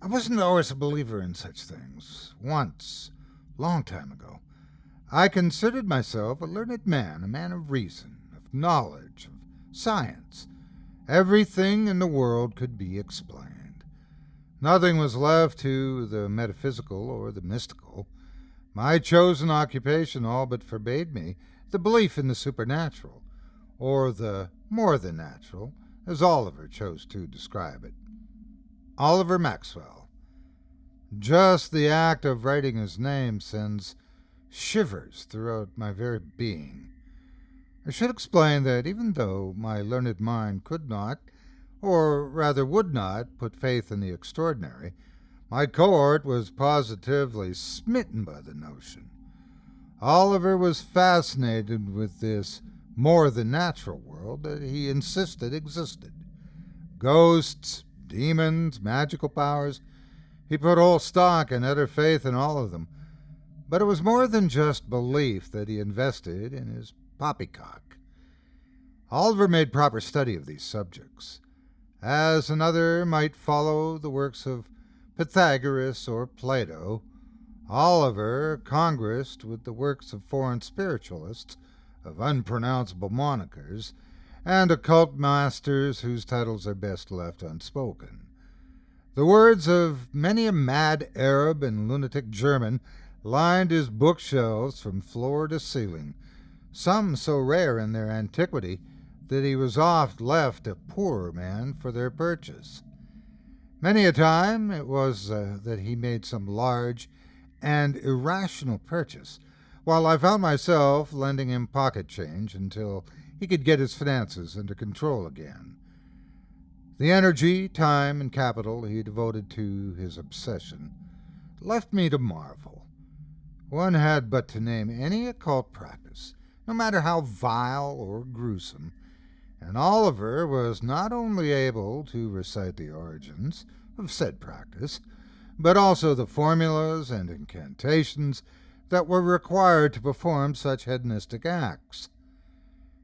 I wasn't always a believer in such things. Once, long time ago, I considered myself a learned man, a man of reason, of knowledge, of science. Everything in the world could be explained. Nothing was left to the metaphysical or the mystical. My chosen occupation all but forbade me the belief in the supernatural, or the more than natural, as Oliver chose to describe it. Oliver Maxwell. Just the act of writing his name sends shivers throughout my very being. I should explain that even though my learned mind could not, or rather would not, put faith in the extraordinary, my cohort was positively smitten by the notion. Oliver was fascinated with this more-than-natural world that he insisted existed. Ghosts, demons, magical powers. He put whole stock and utter faith in all of them. But it was more than just belief that he invested in his poppycock. Oliver made proper study of these subjects, as another might follow the works of Pythagoras or Plato. Oliver congressed with the works of foreign spiritualists of unpronounceable monikers and occult masters whose titles are best left unspoken. The words of many a mad Arab and lunatic German lined his bookshelves from floor to ceiling, some so rare in their antiquity that he was oft left a poorer man for their purchase. Many a time it was that he made some large and irrational purchase, while I found myself lending him pocket change until he could get his finances under control again. The energy, time, and capital he devoted to his obsession left me to marvel. One had but to name any occult practice, no matter how vile or gruesome, and Oliver was not only able to recite the origins of said practice, but also the formulas and incantations that were required to perform such hedonistic acts.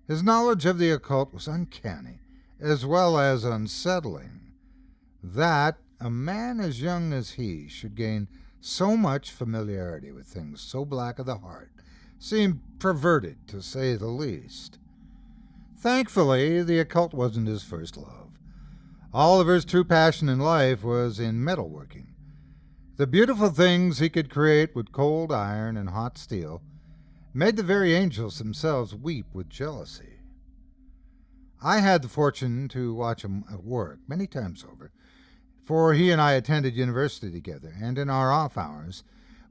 His knowledge of the occult was uncanny, as well as unsettling. That a man as young as he should gain so much familiarity with things so black of the heart seemed perverted, to say the least. Thankfully, the occult wasn't his first love. Oliver's true passion in life was in metalworking. The beautiful things he could create with cold iron and hot steel made the very angels themselves weep with jealousy. I had the fortune to watch him at work many times over, for he and I attended university together, and in our off hours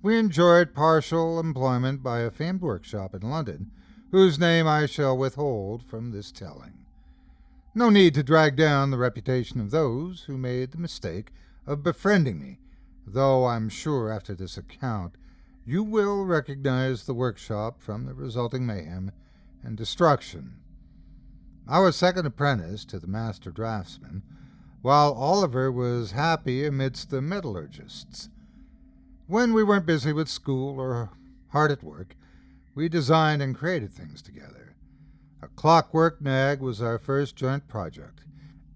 we enjoyed partial employment by a famed workshop in London, whose name I shall withhold from this telling. No need to drag down the reputation of those who made the mistake of befriending me, though I'm sure after this account you will recognize the workshop from the resulting mayhem and destruction. I was second apprentice to the master draftsman, while Oliver was happy amidst the metallurgists. When we weren't busy with school or hard at work, we designed and created things together. A clockwork nag was our first joint project,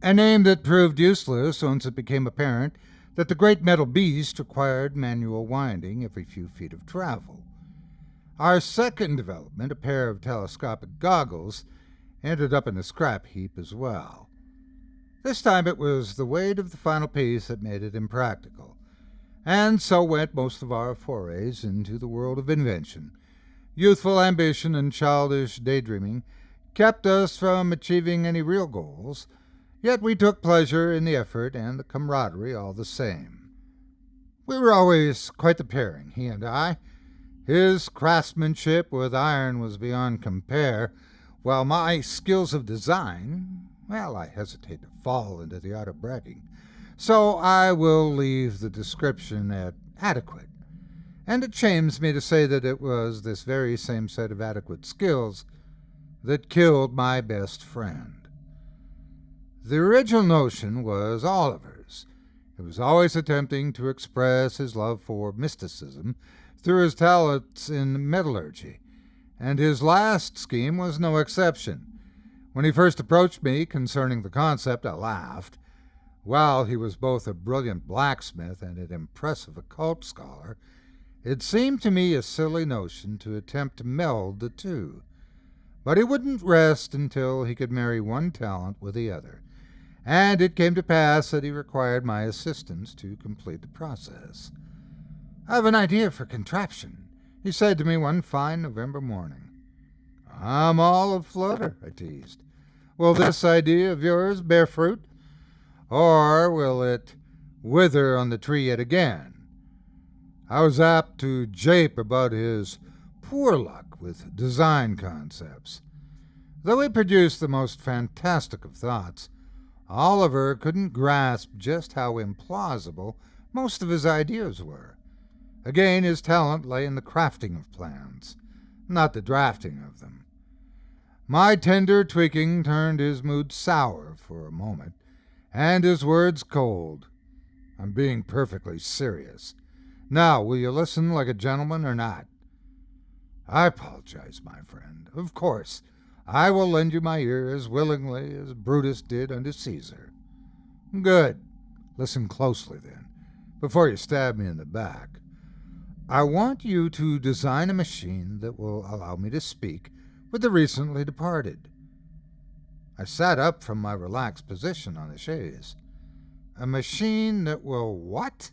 a name that proved useless once it became apparent that the great metal beast required manual winding every few feet of travel. Our second development, a pair of telescopic goggles, ended up in a scrap heap as well. This time it was the weight of the final piece that made it impractical, and so went most of our forays into the world of invention. Youthful ambition and childish daydreaming kept us from achieving any real goals, yet we took pleasure in the effort and the camaraderie all the same. We were always quite the pairing, he and I. His craftsmanship with iron was beyond compare, while my skills of design, well, I hesitate to fall into the art of bragging, so I will leave the description at adequate. And it shames me to say that it was this very same set of adequate skills that killed my best friend. The original notion was Oliver's. He was always attempting to express his love for mysticism through his talents in metallurgy, and his last scheme was no exception. When he first approached me concerning the concept, I laughed. While he was both a brilliant blacksmith and an impressive occult scholar, it seemed to me a silly notion to attempt to meld the two. But he wouldn't rest until he could marry one talent with the other, and it came to pass that he required my assistance to complete the process. "I have an idea for contraption," he said to me one fine November morning. "I'm all aflutter," I teased. "Will this idea of yours bear fruit? Or will it wither on the tree yet again?" I was apt to jape about his poor luck with design concepts. Though he produced the most fantastic of thoughts, Oliver couldn't grasp just how implausible most of his ideas were. Again, his talent lay in the crafting of plans, not the drafting of them. My tender tweaking turned his mood sour for a moment, and his words cold. I'm being perfectly serious. Now, will you listen like a gentleman or not?" "I apologize, my friend. Of course, I will lend you my ear as willingly as Brutus did unto Caesar." "Good. Listen closely, then, before you stab me in the back. I want you to design a machine that will allow me to speak with the recently departed." I sat up from my relaxed position on the chaise. "A machine that will what?"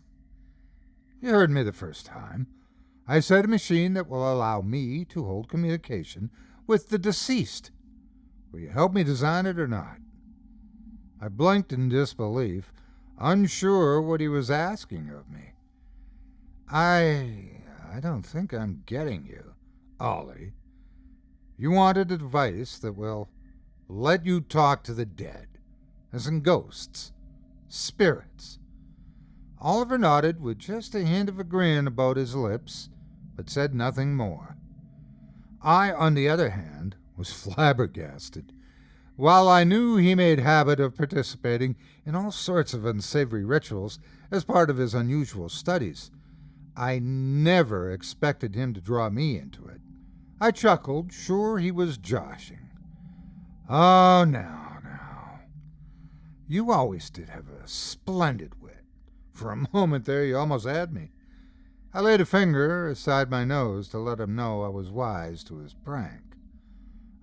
"You heard me the first time. I said a machine that will allow me to hold communication with the deceased. Will you help me design it or not?" I blinked in disbelief, unsure what he was asking of me. I don't think I'm getting you, Ollie. You wanted advice that will let you talk to the dead, as in ghosts, spirits. Oliver nodded with just a hint of a grin about his lips, but said nothing more. I, on the other hand, was flabbergasted. While I knew he made habit of participating in all sorts of unsavory rituals as part of his unusual studies, I never expected him to draw me into it. I chuckled, sure he was joshing. "Oh, now. You always did have a splendid wit. For a moment there you almost had me." I laid a finger aside my nose to let him know I was wise to his prank.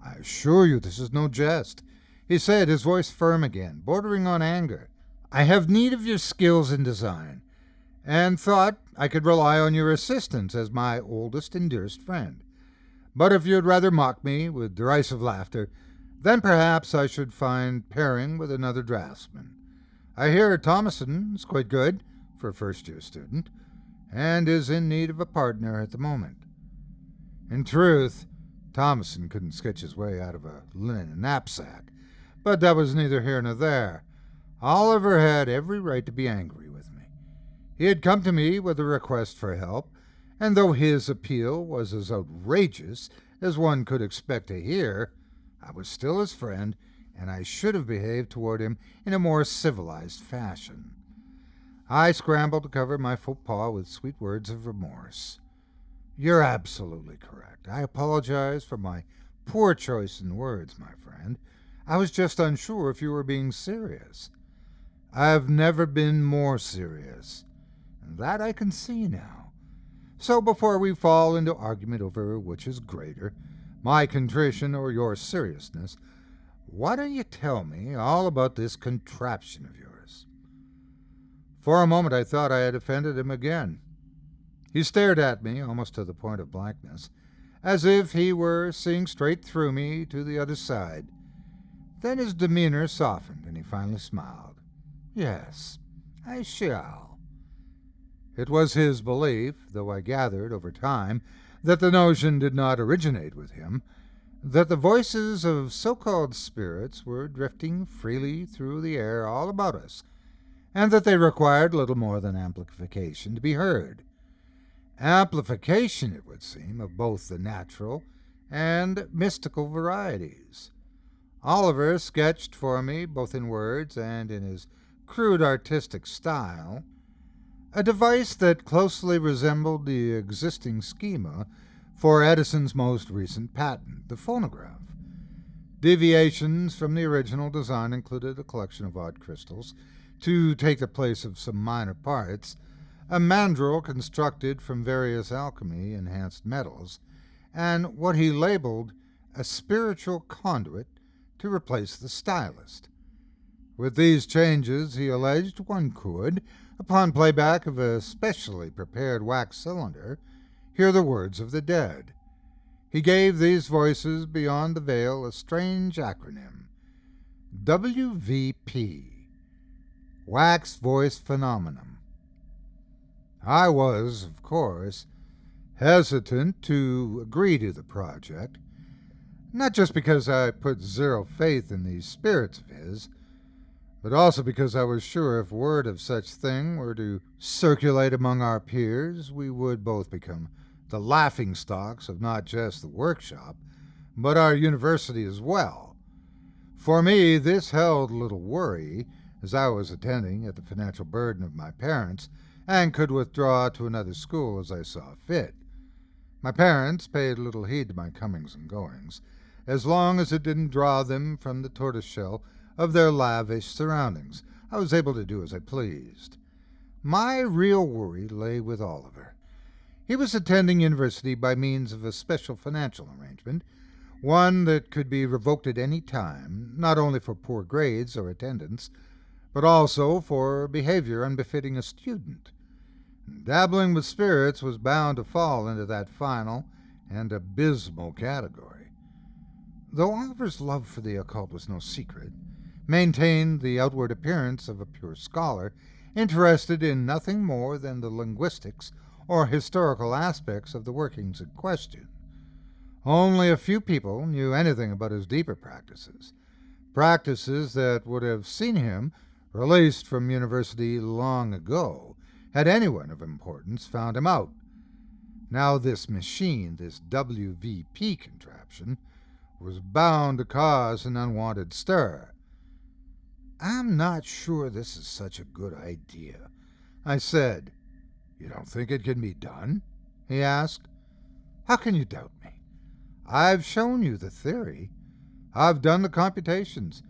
"I assure you this is no jest," he said, his voice firm again, bordering on anger. "I have need of your skills in design, and thought I could rely on your assistance as my oldest and dearest friend. But if you'd rather mock me with derisive laughter, then perhaps I should find pairing with another draftsman. I hear Thomason is quite good for a first-year student, and is in need of a partner at the moment." In truth, Thomason couldn't sketch his way out of a linen knapsack, but that was neither here nor there. Oliver had every right to be angry with me. He had come to me with a request for help, and though his appeal was as outrageous as one could expect to hear, I was still his friend, and I should have behaved toward him in a more civilized fashion. I scrambled to cover my faux pas with sweet words of remorse. "You're absolutely correct. I apologize for my poor choice in words, my friend. I was just unsure if you were being serious." "I've never been more serious, and that I can see now. So before we fall into argument over which is greater, my contrition or your seriousness, why don't you tell me all about this contraption of yours?" For a moment I thought I had offended him again. He stared at me, almost to the point of blankness, as if he were seeing straight through me to the other side. Then his demeanor softened, and he finally smiled. "Yes, I shall." It was his belief, though I gathered over time that the notion did not originate with him, that the voices of so-called spirits were drifting freely through the air all about us, and that they required little more than amplification to be heard. Amplification, it would seem, of both the natural and mystical varieties. Oliver sketched for me, both in words and in his crude artistic style, a device that closely resembled the existing schema for Edison's most recent patent, the phonograph. Deviations from the original design included a collection of odd crystals to take the place of some minor parts, a mandrel constructed from various alchemy-enhanced metals, and what he labeled a spiritual conduit to replace the stylist. With these changes, he alleged one could, upon playback of a specially prepared wax cylinder, hear the words of the dead. He gave these voices beyond the veil a strange acronym, WVP, Wax Voice Phenomenon. I was, of course, hesitant to agree to the project, not just because I put zero faith in these spirits of his, but also because I was sure if word of such thing were to circulate among our peers, we would both become the laughingstocks of not just the workshop, but our university as well. For me, this held little worry, as I was attending at the financial burden of my parents and could withdraw to another school as I saw fit. My parents paid little heed to my comings and goings, as long as it didn't draw them from the tortoiseshell of their lavish surroundings. I was able to do as I pleased. My real worry lay with Oliver. He was attending university by means of a special financial arrangement, one that could be revoked at any time, not only for poor grades or attendance, but also for behavior unbefitting a student. Dabbling with spirits was bound to fall into that final and abysmal category. Though Oliver's love for the occult was no secret, maintained the outward appearance of a pure scholar, interested in nothing more than the linguistics or historical aspects of the workings in question. Only a few people knew anything about his deeper practices that would have seen him released from university long ago, had anyone of importance found him out. Now this machine, this WVP contraption, was bound to cause an unwanted stir. "I'm not sure this is such a good idea," I said. "You don't think it can be done?" he asked. "How can you doubt me? I've shown you the theory. I've done the computations.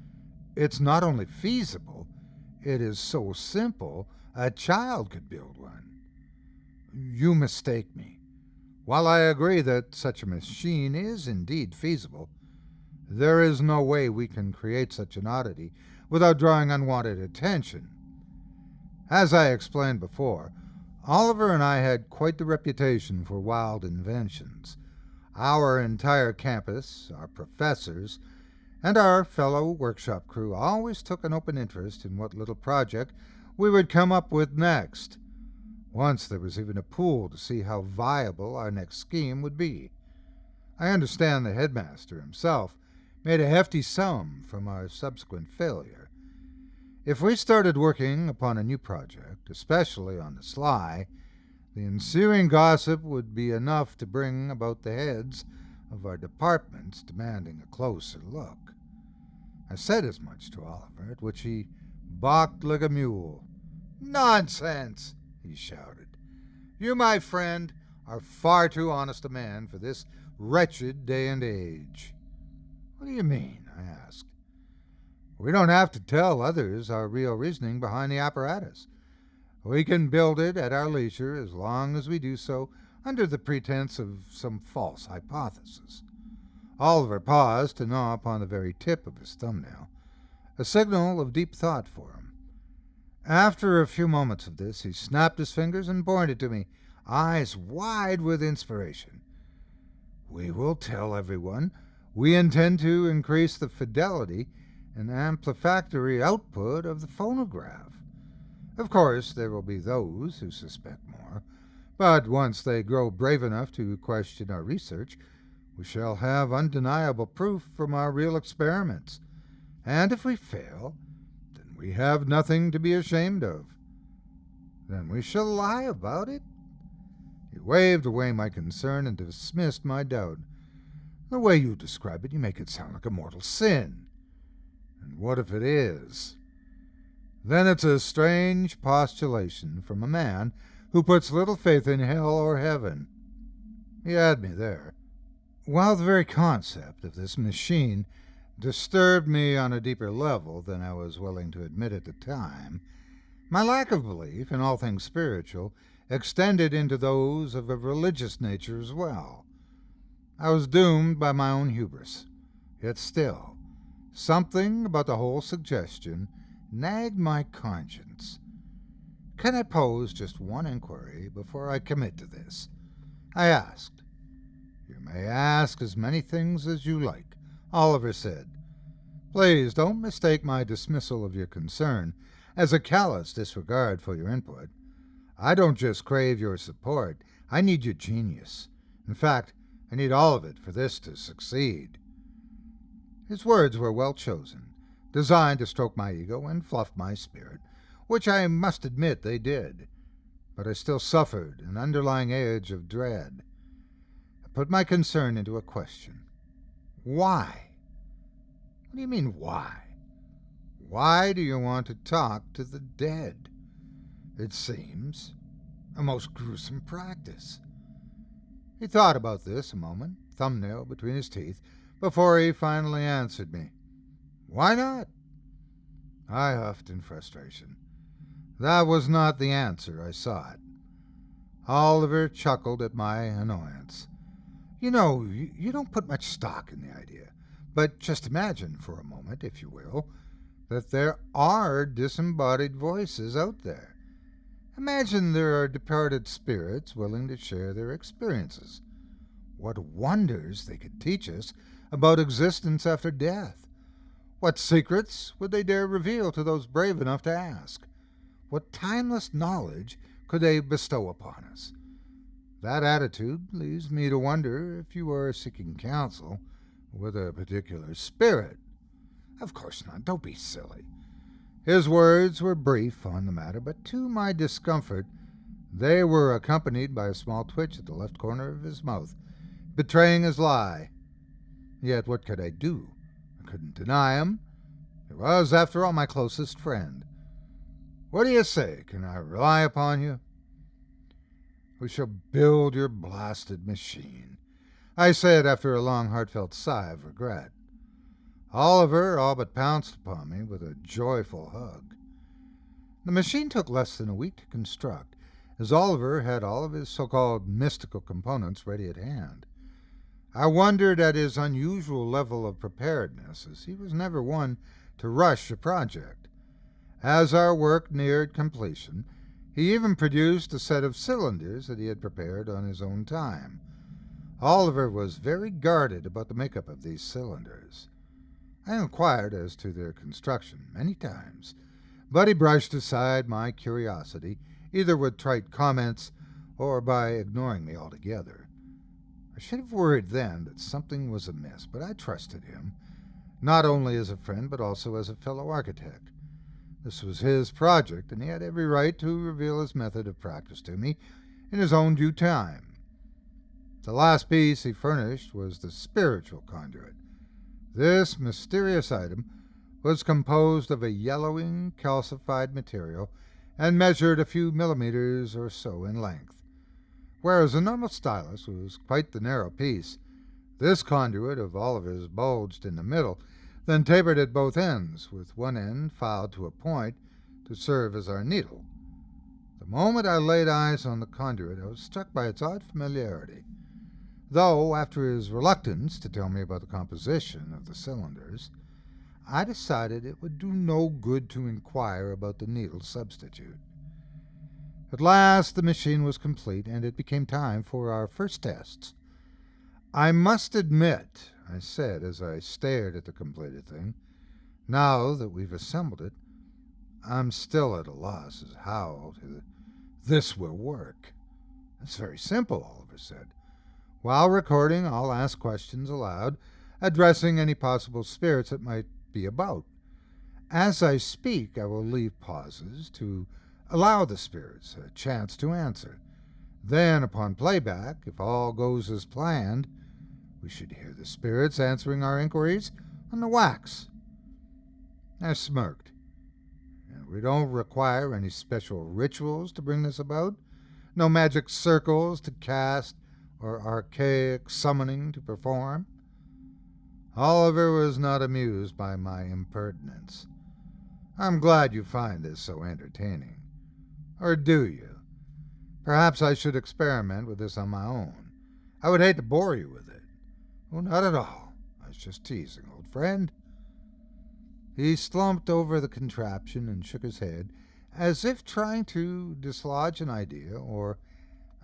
It's not only feasible, it is so simple a child could build one." "You mistake me. While I agree that such a machine is indeed feasible, there is no way we can create such an oddity without drawing unwanted attention. As I explained before, Oliver and I had quite the reputation for wild inventions. Our entire campus, our professors, and our fellow workshop crew always took an open interest in what little project we would come up with next. Once there was even a pool to see how viable our next scheme would be. I understand the headmaster himself made a hefty sum from our subsequent failure. If we started working upon a new project, especially on the sly, the ensuing gossip would be enough to bring about the heads of our departments demanding a closer look. I said as much to Oliver, at which he balked like a mule. "Nonsense!" he shouted. "You, my friend, are far too honest a man for this wretched day and age." "What do you mean?" I asked. "We don't have to tell others our real reasoning behind the apparatus. We can build it at our leisure as long as we do so under the pretense of some false hypothesis." Oliver paused to gnaw upon the very tip of his thumbnail, a signal of deep thought for him. After a few moments of this, he snapped his fingers and pointed to me, eyes wide with inspiration. "We will tell everyone we intend to increase the fidelity and amplifactory output of the phonograph. Of course, there will be those who suspect more, but once they grow brave enough to question our research, we shall have undeniable proof from our real experiments. And if we fail, then we have nothing to be ashamed of. Then we shall lie about it." He waved away my concern and dismissed my doubt. "The way you describe it, you make it sound like a mortal sin." "And what if it is?" "Then it's a strange postulation from a man who puts little faith in hell or heaven." He had me there. While the very concept of this machine disturbed me on a deeper level than I was willing to admit at the time, my lack of belief in all things spiritual extended into those of a religious nature as well. I was doomed by my own hubris. Yet still, something about the whole suggestion nagged my conscience. "Can I pose just one inquiry before I commit to this?" I asked. "You may ask as many things as you like," Oliver said. "Please don't mistake my dismissal of your concern as a callous disregard for your input. I don't just crave your support, I need your genius. In fact, I need all of it for this to succeed." His words were well chosen, designed to stroke my ego and fluff my spirit, which I must admit they did. But I still suffered an underlying edge of dread. I put my concern into a question. "Why?" "What do you mean, why? Why do you want to talk to the dead? It seems A most gruesome practice. He thought about this a moment, thumbnail between his teeth, before he finally answered me. Why not? I huffed in frustration. That was not the answer I sought. Oliver chuckled at my annoyance. You know, you don't put much stock in the idea, but just imagine for a moment, if you will, that there are disembodied voices out there. Imagine there are departed spirits willing to share their experiences. What wonders they could teach us about existence after death. What secrets would they dare reveal to those brave enough to ask? What timeless knowledge could they bestow upon us? That attitude leads me to wonder if you are seeking counsel with a particular spirit. Of course not. Don't be silly. His words were brief on the matter, but to my discomfort, they were accompanied by a small twitch at the left corner of his mouth, betraying his lie. Yet what could I do? I couldn't deny him. He was, after all, my closest friend. What do you say? Can I rely upon you? We shall build your blasted machine, I said after a long, heartfelt sigh of regret. Oliver all but pounced upon me with a joyful hug. The machine took less than a week to construct, as Oliver had all of his so-called mystical components ready at hand. I wondered at his unusual level of preparedness, as he was never one to rush a project. As our work neared completion, he even produced a set of cylinders that he had prepared on his own time. Oliver was very guarded about the makeup of these cylinders. I inquired as to their construction many times, but he brushed aside my curiosity, either with trite comments or by ignoring me altogether. I should have worried then that something was amiss, but I trusted him, not only as a friend but also as a fellow architect. This was his project, and he had every right to reveal his method of practice to me in his own due time. The last piece he furnished was the spiritual conduit. This mysterious item was composed of a yellowing, calcified material and measured a few millimeters or so in length. Whereas a normal stylus was quite the narrow piece, this conduit of Oliver's bulged in the middle, then tapered at both ends, with one end filed to a point to serve as our needle. The moment I laid eyes on the conduit, I was struck by its odd familiarity. Though, after his reluctance to tell me about the composition of the cylinders, I decided it would do no good to inquire about the needle substitute. At last the machine was complete, and it became time for our first tests. I must admit, I said as I stared at the completed thing, now that we've assembled it, I'm still at a loss as how this will work. It's very simple, Oliver said. While recording, I'll ask questions aloud, addressing any possible spirits it might be about. As I speak, I will leave pauses to allow the spirits a chance to answer. Then, upon playback, if all goes as planned, we should hear the spirits answering our inquiries on the wax. I smirked. And we don't require any special rituals to bring this about? No magic circles to cast or archaic summoning to perform? Oliver was not amused by my impertinence. I'm glad you find this so entertaining. Or do you? Perhaps I should experiment with this on my own. I would hate to bore you with it. Oh, not at all. I was just teasing, old friend. He slumped over the contraption and shook his head, as if trying to dislodge an idea or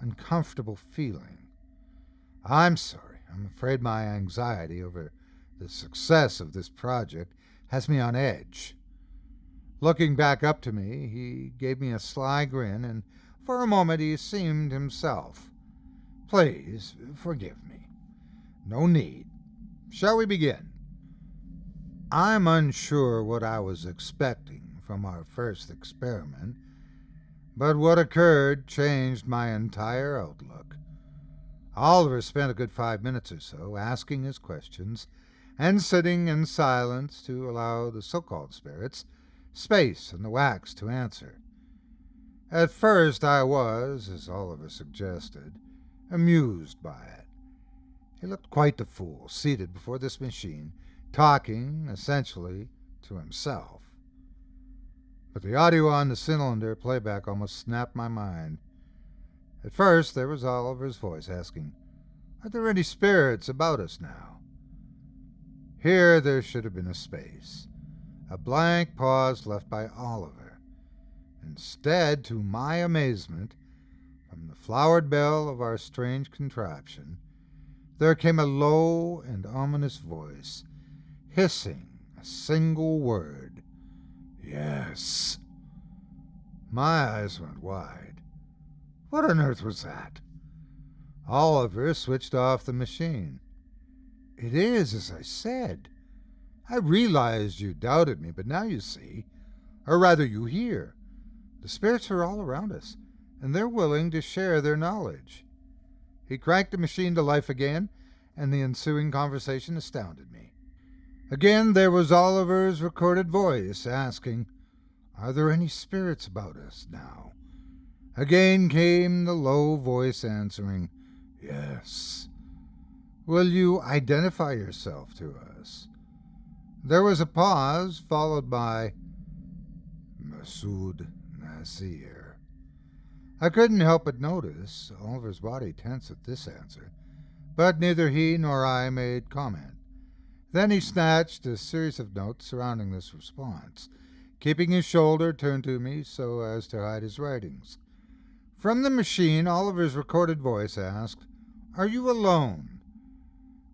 uncomfortable feeling. I'm sorry. I'm afraid my anxiety over the success of this project has me on edge. Looking back up to me, he gave me a sly grin, and for a moment he seemed himself. Please, forgive me. No need. Shall we begin? I'm unsure what I was expecting from our first experiment, but what occurred changed my entire outlook. Oliver spent a good 5 minutes or so asking his questions and sitting in silence to allow the so-called spirits space and the wax to answer. At first I was, as Oliver suggested, amused by it. He looked quite the fool, seated before this machine, talking, essentially, to himself. But the audio on the cylinder playback almost snapped my mind. At first there was Oliver's voice asking, "Are there any spirits about us now?" Here there should have been a space, a blank pause left by Oliver. Instead, to my amazement, from the flowered bell of our strange contraption, there came a low and ominous voice, hissing a single word. "Yes." My eyes went wide. What on earth was that? Oliver switched off the machine. "It is as I said. I realized you doubted me, but now you see, or rather you hear. The spirits are all around us, and they're willing to share their knowledge." He cranked the machine to life again, and the ensuing conversation astounded me. Again there was Oliver's recorded voice asking, "Are there any spirits about us now?" Again came the low voice answering, "Yes." "Will you identify yourself to us?" There was a pause, followed by, "Masood Nasir." I couldn't help but notice Oliver's body tense at this answer, but neither he nor I made comment. Then he snatched a series of notes surrounding this response, keeping his shoulder turned to me so as to hide his writings. From the machine, Oliver's recorded voice asked, "Are you alone?"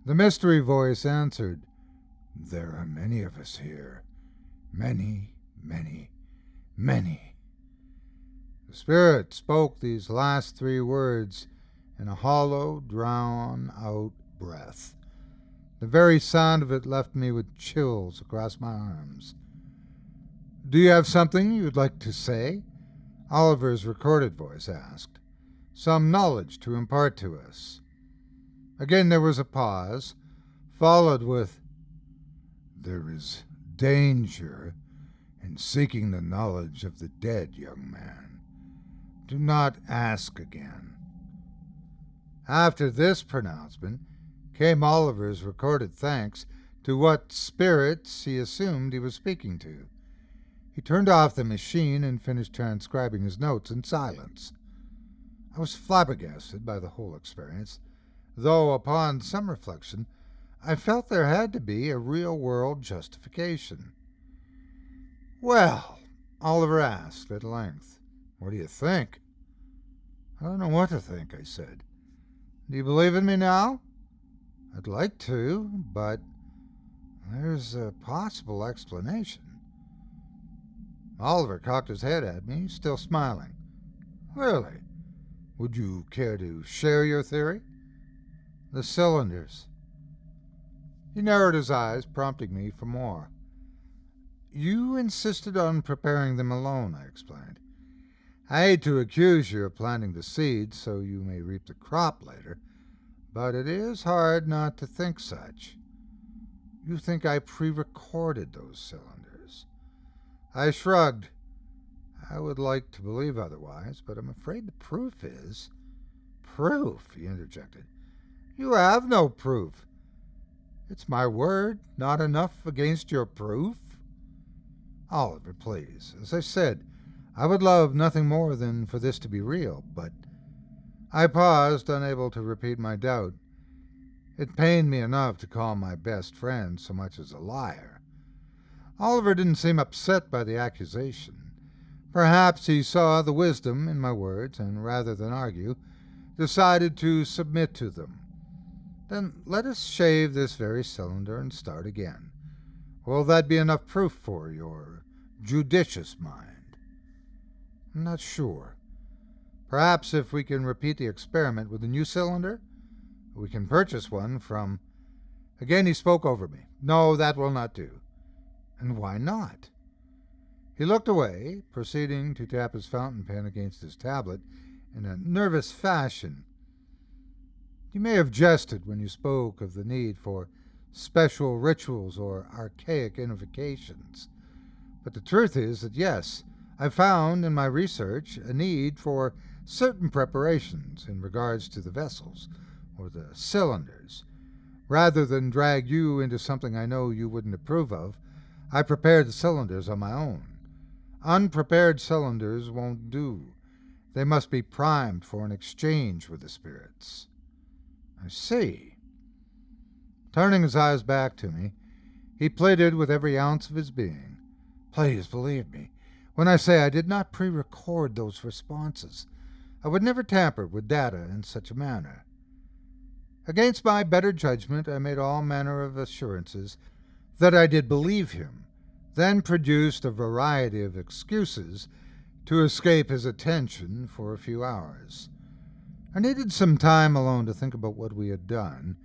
The mystery voice answered, "There are many of us here. Many, many, many." The spirit spoke these last three words in a hollow, drawn-out breath. The very sound of it left me with chills across my arms. "Do you have something you'd like to say?" Oliver's recorded voice asked. "Some knowledge to impart to us?" Again there was a pause, followed with, "There is danger in seeking the knowledge of the dead, young man. Do not ask again." After this pronouncement came Oliver's recorded thanks to what spirits he assumed he was speaking to. He turned off the machine and finished transcribing his notes in silence. I was flabbergasted by the whole experience, though upon some reflection I felt there had to be a real-world justification. "Well," Oliver asked at length, "what do you think?" "I don't know what to think," I said. "Do you believe in me now?" "I'd like to, but there's a possible explanation." Oliver cocked his head at me, still smiling. "Really? Would you care to share your theory?" "The cylinders." He narrowed his eyes, prompting me for more. "You insisted on preparing them alone," I explained. "I hate to accuse you of planting the seeds so you may reap the crop later, but it is hard not to think such. You think I pre-recorded those cylinders." I shrugged. "I would like to believe otherwise, but I'm afraid the proof is—" "Proof?" he interjected. "You have no proof. It's my word, not enough against your proof?" "Oliver, please. As I said, I would love nothing more than for this to be real, but—" I paused, unable to repeat my doubt. It pained me enough to call my best friend so much as a liar. Oliver didn't seem upset by the accusation. Perhaps he saw the wisdom in my words, and rather than argue, decided to submit to them. "Then let us shave this very cylinder and start again. Will that be enough proof for your judicious mind?" "I'm not sure. Perhaps if we can repeat the experiment with a new cylinder, we can purchase one from—" Again he spoke over me. "No, that will not do." "And why not?" He looked away, proceeding to tap his fountain pen against his tablet in a nervous fashion. "You may have jested when you spoke of the need for special rituals or archaic invocations, but the truth is that yes, I found in my research a need for certain preparations in regards to the vessels, or the cylinders. Rather than drag you into something I know you wouldn't approve of, I prepared the cylinders on my own. Unprepared cylinders won't do. They must be primed for an exchange with the spirits. I see. Turning his eyes back to me, he pleaded with every ounce of his being. Please believe me when I say I did not pre-record those responses. I would never tamper with data in such a manner. Against my better judgment, I made all manner of assurances that I did believe him, then produced a variety of excuses to escape his attention for a few hours. I needed some time alone to think about what we had done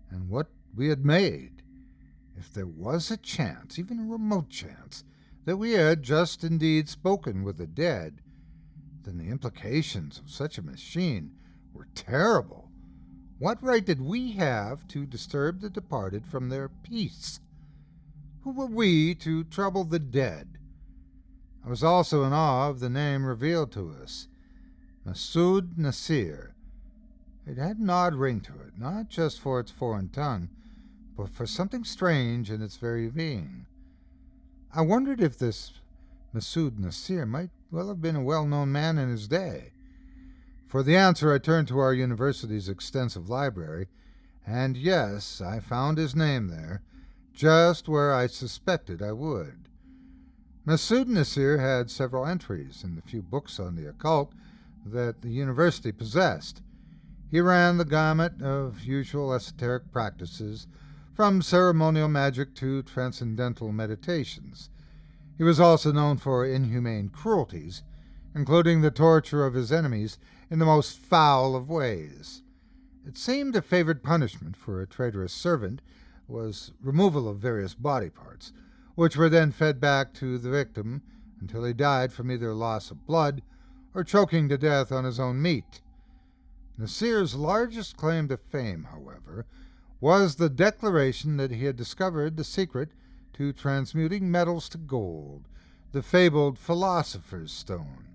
and what we had made. If there was a chance, even a remote chance, that we had just indeed spoken with the dead, then the implications of such a machine were terrible. What right did we have to disturb the departed from their peace? Who were we to trouble the dead? I was also in awe of the name revealed to us, Masood Nasir. It had an odd ring to it, not just for its foreign tongue, but for something strange in its very being. I wondered if this Masood Nasir might well have been a well-known man in his day. For the answer, I turned to our university's extensive library, and yes, I found his name there, just where I suspected I would. Masood Nasir had several entries in the few books on the occult that the university possessed. He ran the gamut of usual esoteric practices, from ceremonial magic to transcendental meditations. He was also known for inhumane cruelties, including the torture of his enemies in the most foul of ways. It seemed a favored punishment for a traitorous servant was removal of various body parts, which were then fed back to the victim until he died from either loss of blood or choking to death on his own meat. Nasir's largest claim to fame, however, was the declaration that he had discovered the secret to transmuting metals to gold, the fabled philosopher's stone.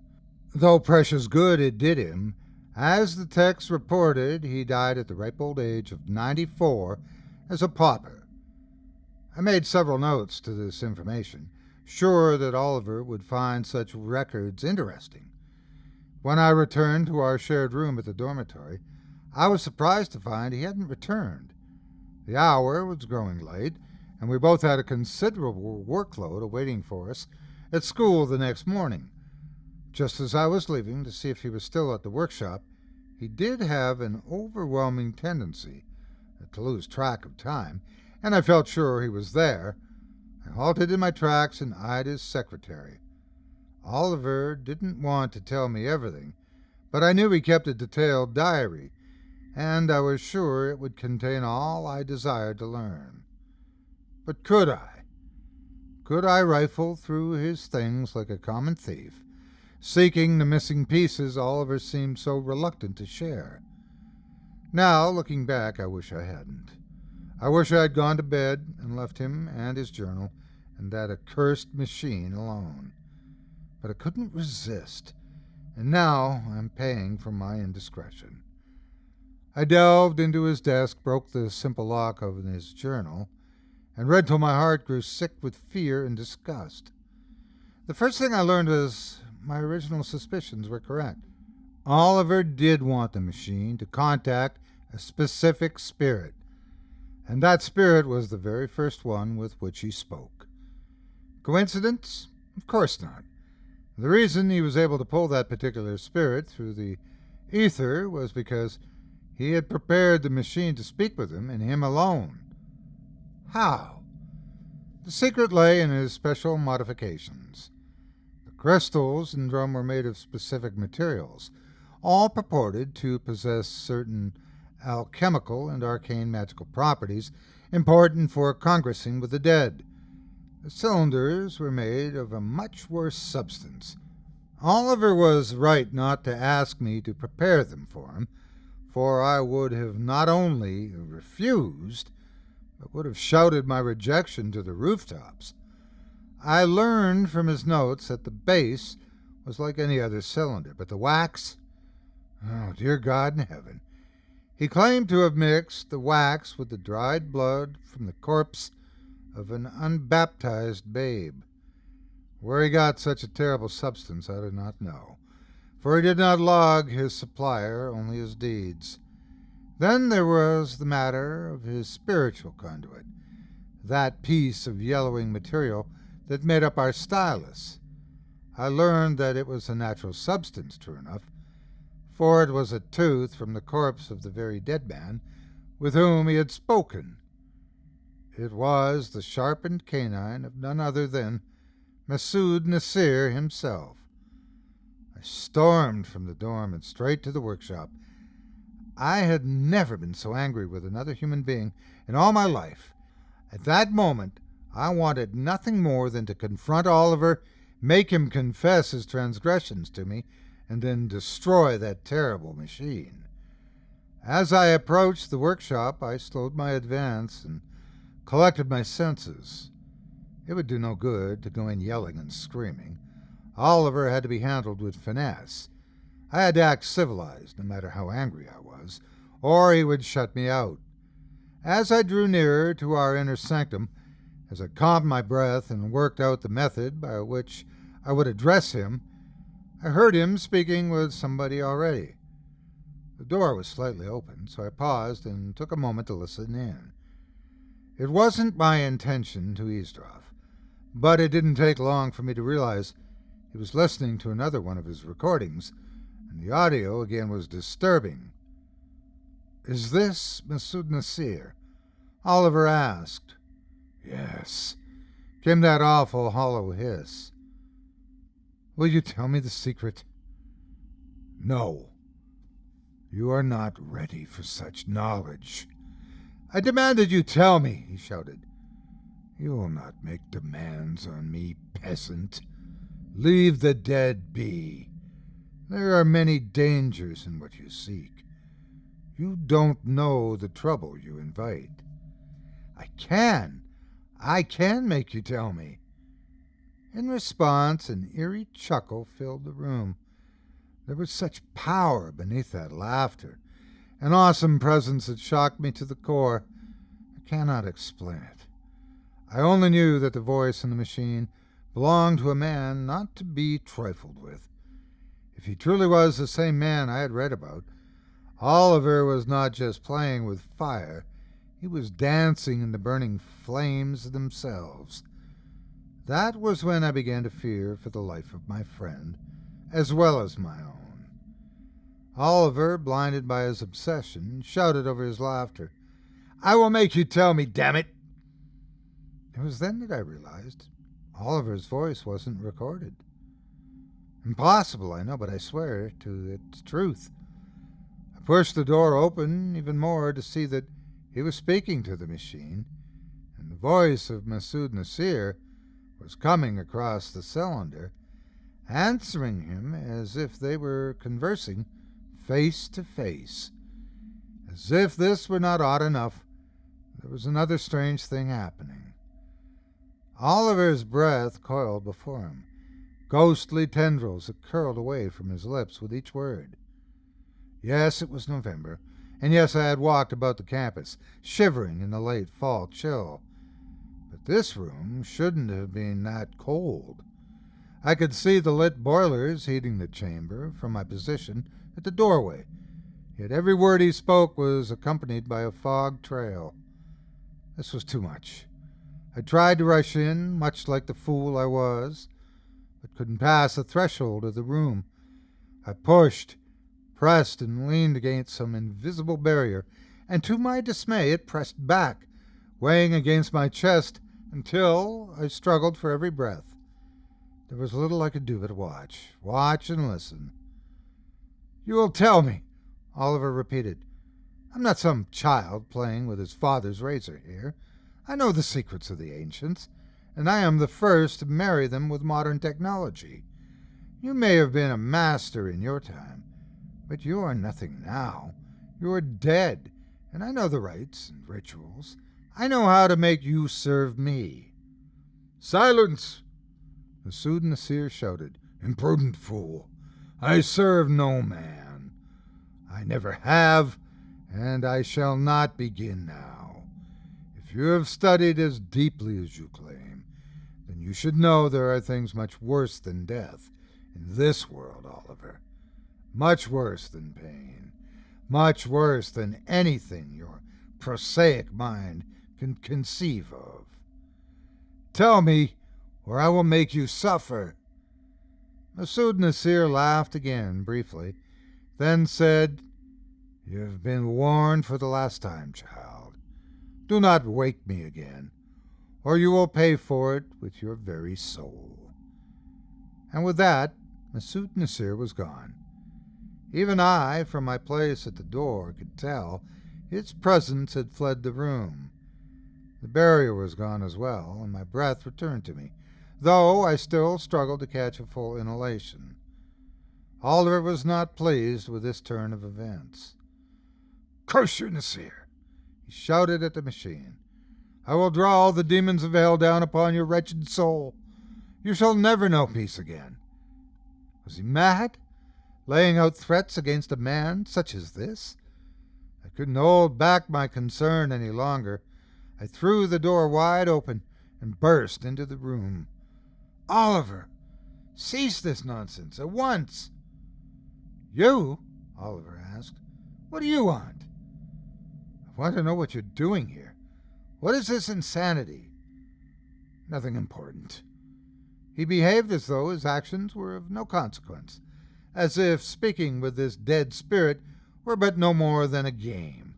Though precious good it did him, as the text reported, he died at the ripe old age of 94 as a pauper. I made several notes to this information, sure that Oliver would find such records interesting. When I returned to our shared room at the dormitory, I was surprised to find he hadn't returned. The hour was growing late, and we both had a considerable workload awaiting for us at school the next morning. Just as I was leaving to see if he was still at the workshop, he did have an overwhelming tendency to lose track of time, and I felt sure he was there. I halted in my tracks and eyed his secretary. Oliver didn't want to tell me everything, but I knew he kept a detailed diary, and I was sure it would contain all I desired to learn. But could I? Could I rifle through his things like a common thief, seeking the missing pieces Oliver seemed so reluctant to share? Now, looking back, I wish I hadn't. I wish I had gone to bed and left him and his journal and that accursed machine alone. But I couldn't resist, and now I'm paying for my indiscretion. I delved into his desk, broke the simple lock of his journal, and read till my heart grew sick with fear and disgust. The first thing I learned was my original suspicions were correct. Oliver did want the machine to contact a specific spirit, and that spirit was the very first one with which he spoke. Coincidence? Of course not. The reason he was able to pull that particular spirit through the ether was because he had prepared the machine to speak with him and him alone. How? The secret lay in his special modifications. The crystals in drum were made of specific materials, all purported to possess certain alchemical and arcane magical properties important for congressing with the dead. The cylinders were made of a much worse substance. Oliver was right not to ask me to prepare them for him, for I would have not only refused, but would have shouted my rejection to the rooftops. I learned from his notes that the base was like any other cylinder, but the wax, oh, dear God in heaven. He claimed to have mixed the wax with the dried blood from the corpse of an unbaptized babe. Where he got such a terrible substance, I do not know, for he did not log his supplier, only his deeds. Then there was the matter of his spiritual conduit, that piece of yellowing material that made up our stylus. I learned that it was a natural substance, true enough, for it was a tooth from the corpse of the very dead man with whom he had spoken. It was the sharpened canine of none other than Masood Nasir himself. I stormed from the dorm and straight to the workshop. I had never been so angry with another human being in all my life. At that moment, I wanted nothing more than to confront Oliver, make him confess his transgressions to me, and then destroy that terrible machine. As I approached the workshop, I slowed my advance and collected my senses. It would do no good to go in yelling and screaming. Oliver had to be handled with finesse. I had to act civilized, no matter how angry I was, or he would shut me out. As I drew nearer to our inner sanctum, as I calmed my breath and worked out the method by which I would address him, I heard him speaking with somebody already. The door was slightly open, so I paused and took a moment to listen in. It wasn't my intention to eavesdrop, but it didn't take long for me to realize he was listening to another one of his recordings, and the audio again was disturbing. "Is this Masood Nasir?" Oliver asked. "Yes," came that awful hollow hiss. "Will you tell me the secret?" "No. You are not ready for such knowledge." "I demanded you tell me," he shouted. "You will not make demands on me, peasant. Leave the dead be. There are many dangers in what you seek. You don't know the trouble you invite." I can make you tell me." In response, an eerie chuckle filled the room. There was such power beneath that laughter, an awesome presence that shocked me to the core. I cannot explain it. I only knew that the voice in the machine belonged to a man not to be trifled with. If he truly was the same man I had read about, Oliver was not just playing with fire, he was dancing in the burning flames themselves. That was when I began to fear for the life of my friend, as well as my own. Oliver, blinded by his obsession, shouted over his laughter, "I will make you tell me, damn it!" It was then that I realized Oliver's voice wasn't recorded. Impossible, I know, but I swear to its truth. I pushed the door open even more to see that he was speaking to the machine, and the voice of Masood Nasir was coming across the cylinder, answering him as if they were conversing face to face. As if this were not odd enough, there was another strange thing happening. Oliver's breath coiled before him, ghostly tendrils that curled away from his lips with each word. Yes, it was November, and yes, I had walked about the campus, shivering in the late fall chill. But this room shouldn't have been that cold. I could see the lit boilers heating the chamber from my position at the doorway, yet every word he spoke was accompanied by a fog trail. This was too much. I tried to rush in, much like the fool I was, but couldn't pass the threshold of the room. I pushed, pressed, and leaned against some invisible barrier, and to my dismay it pressed back, weighing against my chest until I struggled for every breath. There was little I could do but watch and listen. "You will tell me," Oliver repeated. "I'm not some child playing with his father's razor here. I know the secrets of the ancients, and I am the first to marry them with modern technology. You may have been a master in your time, but you are nothing now. You are dead, and I know the rites and rituals. I know how to make you serve me." "Silence!" Masood Nasir shouted, Imprudent fool. I serve no man. I never have, and I shall not begin now. If you have studied as deeply as you claim, then you should know there are things much worse than death in this world, Oliver. Much worse than pain. Much worse than anything your prosaic mind can conceive of. Tell me, or I will make you suffer. Masood Nasir laughed again, briefly, then said, You have been warned for the last time, child. Do not wake me again, or you will pay for it with your very soul. And with that, Masood Nasir was gone. Even I, from my place at the door, could tell its presence had fled the room. The barrier was gone as well, and my breath returned to me, though I still struggled to catch a full inhalation. Oliver was not pleased with this turn of events. Curse you, Nasir! He shouted at the machine. I will draw all the demons of hell down upon your wretched soul. You shall never know peace again. Was he mad? Laying out threats against a man such as this? I couldn't hold back my concern any longer. I threw the door wide open and burst into the room. Oliver, cease this nonsense at once. You? Oliver asked. What do you want? I want to know what you're doing here. What is this insanity? Nothing important. He behaved as though his actions were of no consequence, as if speaking with this dead spirit were but no more than a game.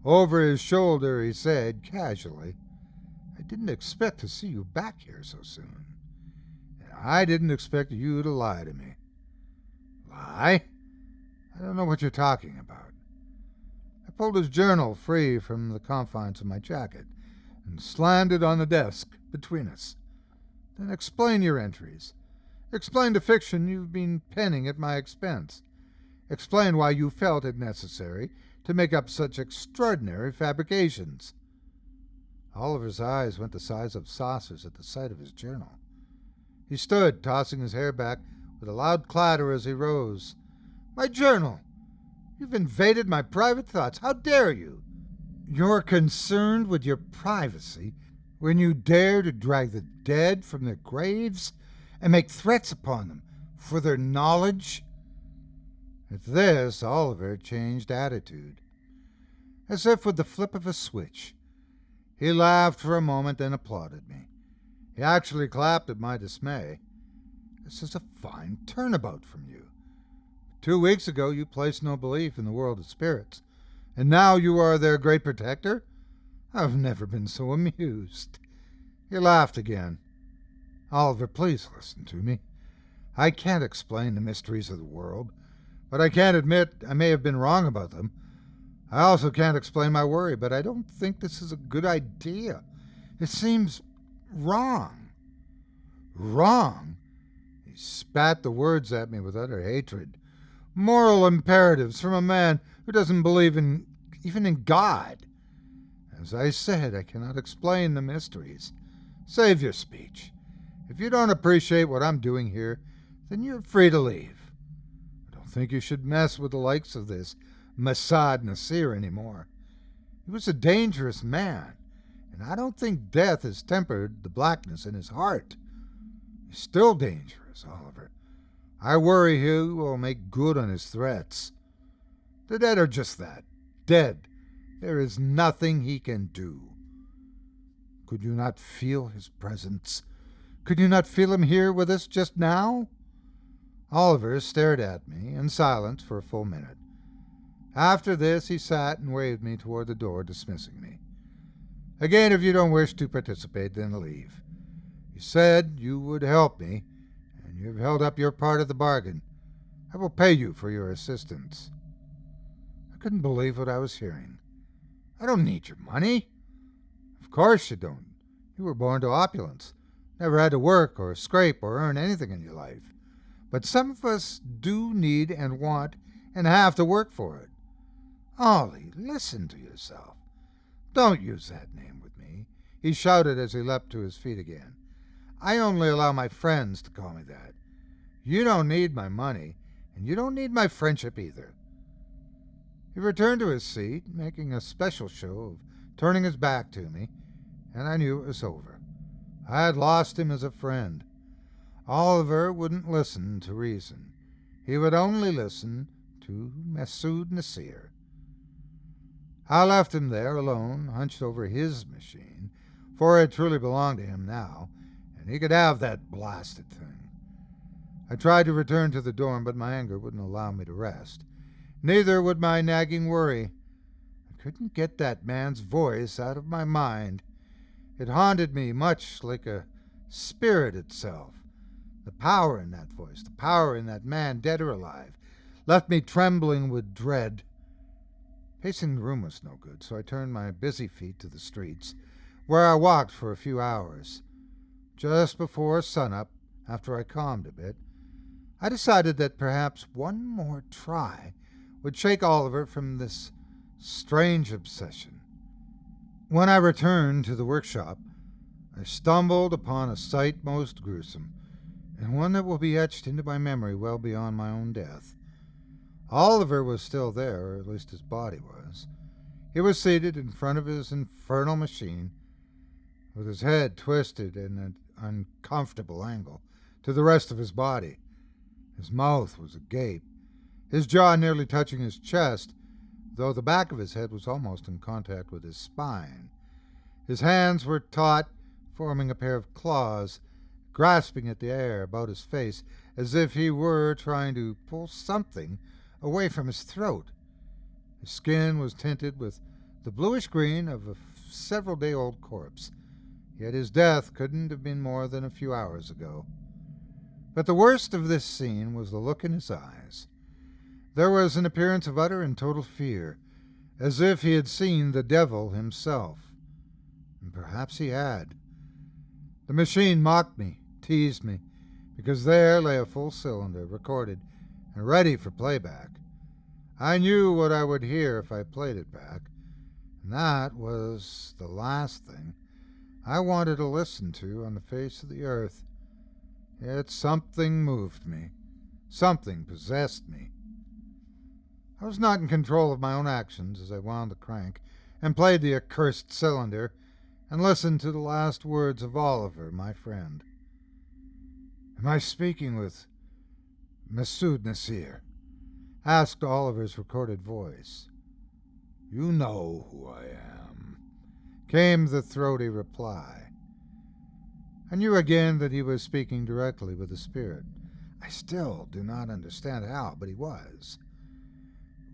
Over his shoulder he said, casually, I didn't expect to see you back here so soon. And I didn't expect you to lie to me. Lie? I don't know what you're talking about. I pulled his journal free from the confines of my jacket and slammed it on the desk between us. Then explain your entries. Explain the fiction you've been penning at my expense. Explain why you felt it necessary to make up such extraordinary fabrications. Oliver's eyes went the size of saucers at the sight of his journal. He stood, tossing his hair back with a loud clatter as he rose. My journal! You've invaded my private thoughts. How dare you? You're concerned with your privacy when you dare to drag the dead from their graves and make threats upon them for their knowledge? At this, Oliver changed attitude, as if with the flip of a switch. He laughed for a moment, then applauded me. He actually clapped at my dismay. This is a fine turnabout from you. 2 weeks ago you placed no belief in the world of spirits, and now you are their great protector? I've never been so amused. He laughed again. Oliver, please listen to me. I can't explain the mysteries of the world, but I can't admit I may have been wrong about them. I also can't explain my worry, but I don't think this is a good idea. It seems wrong. Wrong? He spat the words at me with utter hatred. Moral imperatives from a man who doesn't believe even in God. As I said, I cannot explain the mysteries. Save your speech. If you don't appreciate what I'm doing here, then you're free to leave. I don't think you should mess with the likes of this Masood Nasir anymore. He was a dangerous man, and I don't think death has tempered the blackness in his heart. He's still dangerous, Oliver. I worry he will make good on his threats. The dead are just that, dead. There is nothing he can do. Could you not feel his presence? Could you not feel him here with us just now? Oliver stared at me in silence for a full minute. After this, he sat and waved me toward the door, dismissing me. Again, if you don't wish to participate, then leave. You said you would help me, and you have held up your part of the bargain. I will pay you for your assistance. I couldn't believe what I was hearing. I don't need your money. Of course you don't. You were born to opulence. Never had to work or scrape or earn anything in your life. But some of us do need and want and have to work for it. Ollie, listen to yourself. Don't use that name with me, he shouted as he leapt to his feet again. I only allow my friends to call me that. You don't need my money, and you don't need my friendship either." He returned to his seat, making a special show of turning his back to me, and I knew it was over. I had lost him as a friend. Oliver wouldn't listen to reason. He would only listen to Masood Nasir. I left him there alone, hunched over his machine, for it truly belonged to him now, and he could have that blasted thing. I tried to return to the dorm, but my anger wouldn't allow me to rest. Neither would my nagging worry. I couldn't get that man's voice out of my mind. It haunted me much like a spirit itself. The power in that voice, the power in that man, dead or alive, left me trembling with dread. Pacing the room was no good, so I turned my busy feet to the streets, where I walked for a few hours. Just before sunup, after I calmed a bit, I decided that perhaps one more try would shake Oliver from this strange obsession. When I returned to the workshop, I stumbled upon a sight most gruesome, and one that will be etched into my memory well beyond my own death. Oliver was still there, or at least his body was. He was seated in front of his infernal machine, with his head twisted in an uncomfortable angle to the rest of his body. His mouth was agape, his jaw nearly touching his chest, though the back of his head was almost in contact with his spine. His hands were taut, forming a pair of claws, grasping at the air about his face, as if he were trying to pull something away from his throat. His skin was tinted with the bluish green of a several-day-old corpse, yet his death couldn't have been more than a few hours ago. But the worst of this scene was the look in his eyes. There was an appearance of utter and total fear, as if he had seen the devil himself. And perhaps he had. The machine mocked me, teased me, because there lay a full cylinder, recorded and ready for playback. I knew what I would hear if I played it back, and that was the last thing I wanted to listen to on the face of the earth. Yet something moved me. Something possessed me. I was not in control of my own actions as I wound the crank and played the accursed cylinder and listened to the last words of Oliver, my friend. "Am I speaking with Masood Nasir?" asked Oliver's recorded voice. "You know who I am," came the throaty reply. I knew again that he was speaking directly with the spirit. I still do not understand how, but he was.